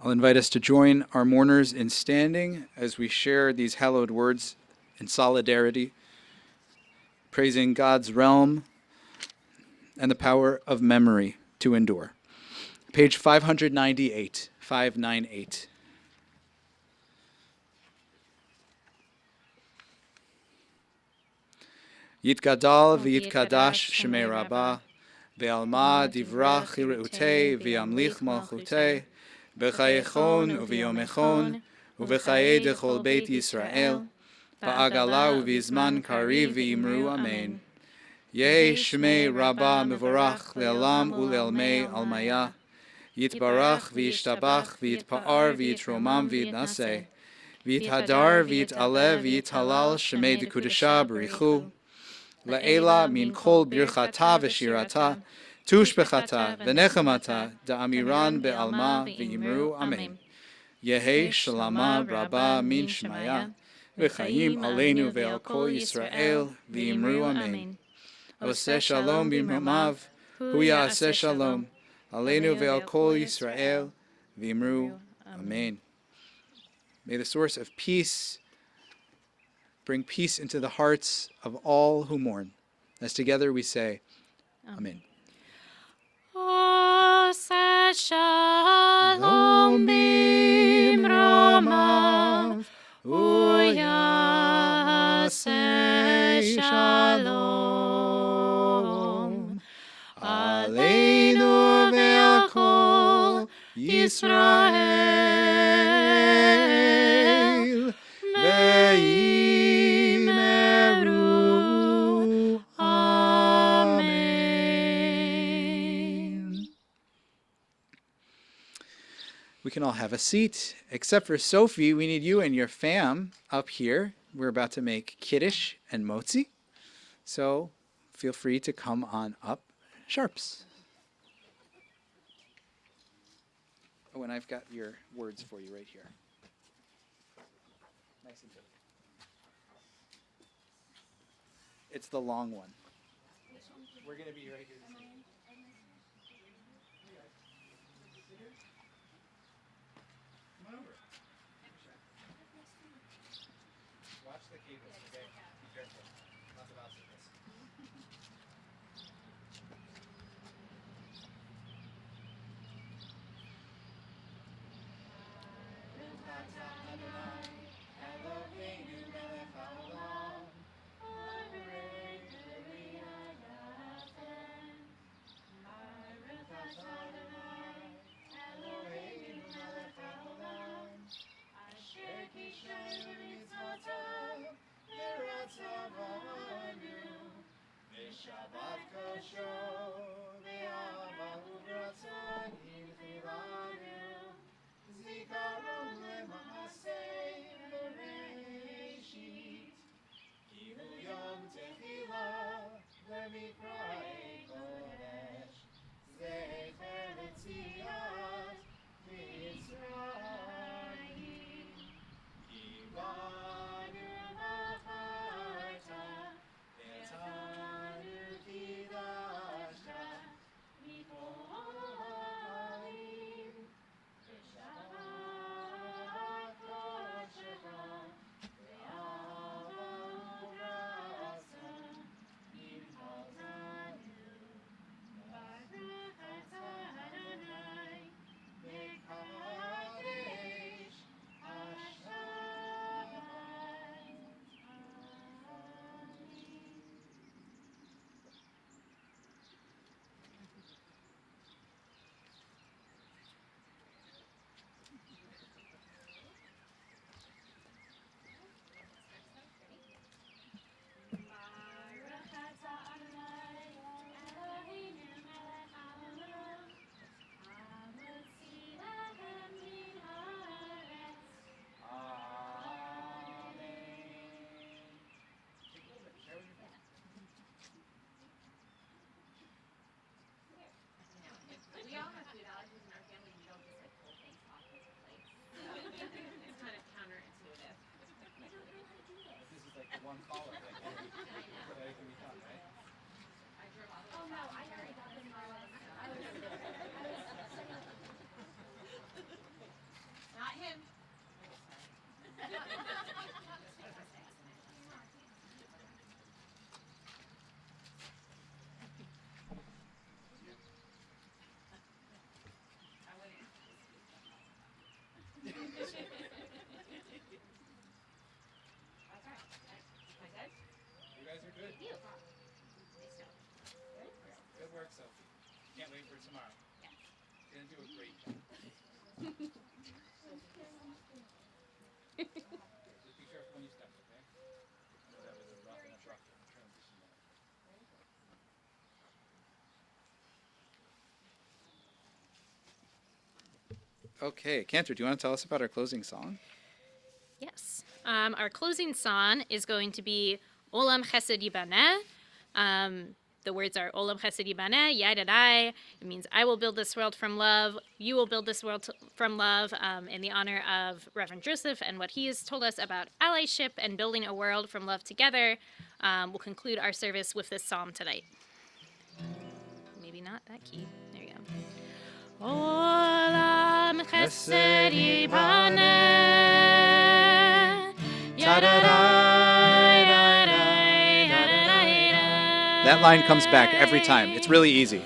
I'll invite us to join our mourners in standing as we share these hallowed words in solidarity, praising God's realm and the power of memory to endure. Page 598, 598. Yitgadal v'yitkadash shemei rabbah, ve'alma divrach yireutei v'yamlich malchutei, b'chayechon u'v'yomechon, u'v'chaye dechol beit Yisrael, ba'agala u'v'izman kariv v'yimru amen. Yeh shmei rabbah mevorach le'alam u'le'almei almaya, yitbarach v'yishtabach v'yitpa'ar v'yitromam v'yitnaseh, v'yithadar v'yit'aleh v'yithalal shmei dekudesha b'richu, La'ela min kol birchata v'shirata, tushbechata v'nechamata, da'amiran be'alma v'yimru amen. Yehi shalama rabba min shmaya, v'chayim aleinu ve'al kol Yisrael v'yimru amen. Oseh shalom b'imromav, hu ya'aseh shalom, aleinu ve'al kol Yisrael v'yimru amen. May the source of peace bring peace into the hearts of all who mourn. As together we say, Amen. Oseh shalom b'imromav, uyaseh shalom. Aleinu ve'al kol Yisrael, ve'yimeru amen. We can all have a seat, except for Sophie. We need you and your fam up here. We're about to make kiddush and motzi, so feel free to come on up, sharps. Oh, and I've got your words for you right here. Nice and big. It's the long one. We're going to be right here. Come on over. Watch the cables, okay? Be careful. Lots of obstacles. Shabbat kosho, ve'ava u'ratzon hilchilanu, zikaron le'maaseh bereishit, ki hu yom techilah le'mikra'ei kodesh, zecher letziat Mitzrayim. one caller. That can be done, right? Not him. You guys are good. Good work, Sophie. Can't wait for tomorrow. You're gonna do a great job. Just be careful when you step, okay? I know that was a rough transition there. Okay, Cantor, do you want to tell us about our closing song? Yes. Our closing song is going to be Olam Chesed Yibaneh. The words are Olam Chesed Yibaneh, Yadadai. It means I will build this world from love. You will build this world from love, in the honor of Reverend Joseph and what he has told us about allyship and building a world from love together. We'll conclude our service with this psalm tonight. Maybe not that key. There you go. Olam Chesed Yibaneh. That line comes back every time. It's really easy. We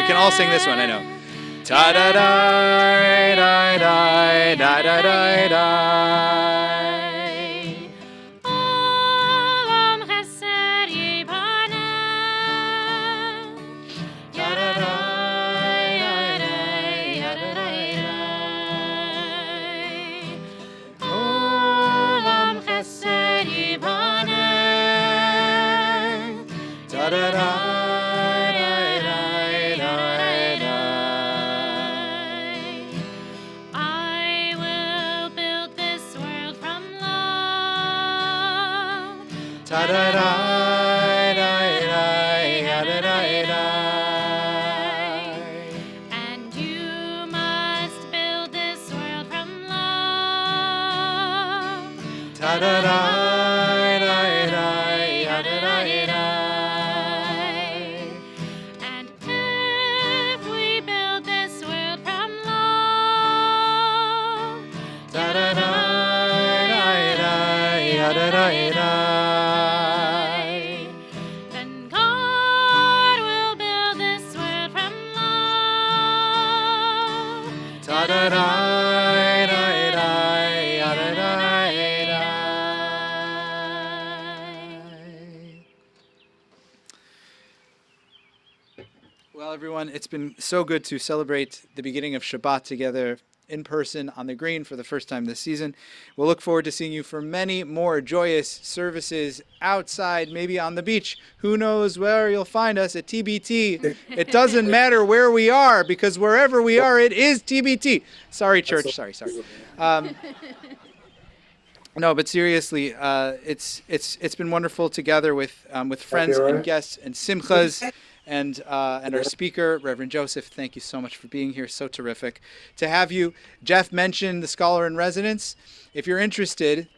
can all sing this one, I know. I will build this world from love. And you must build this world from love. And if we build this world from love, then God will build this world from love. Well, everyone, it's been so good to celebrate the beginning of Shabbat together in person on the green for the first time this season. We'll look forward to seeing you for many more joyous services outside, maybe on the beach. Who knows where you'll find us at TBT. It doesn't matter where we are, because wherever we are, it is TBT. Sorry, church. Sorry. No, but seriously, it's been wonderful to gather with friends and guests and simchas. And our speaker, Reverend Joseph, thank you so much for being here. So terrific to have you. Jeff mentioned the scholar in residence. If you're interested,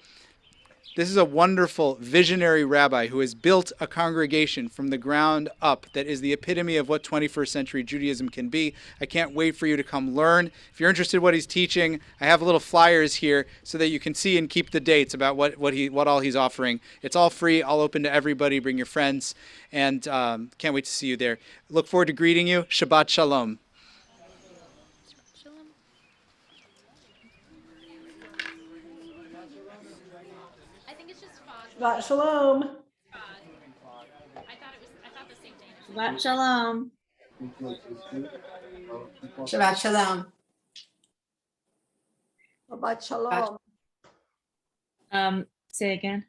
this is a wonderful visionary rabbi who has built a congregation from the ground up that is the epitome of what 21st century Judaism can be. I can't wait for you to come learn. If you're interested in what he's teaching, I have little flyers here so that you can see and keep the dates about what all he's offering. It's all free, all open to everybody. Bring your friends, and can't wait to see you there. Look forward to greeting you. Shabbat Shalom. I think it's just fog. Shabbat shalom. I thought the same thing. Shabbat shalom. Shabbat shalom. Shabbat shalom. Say again.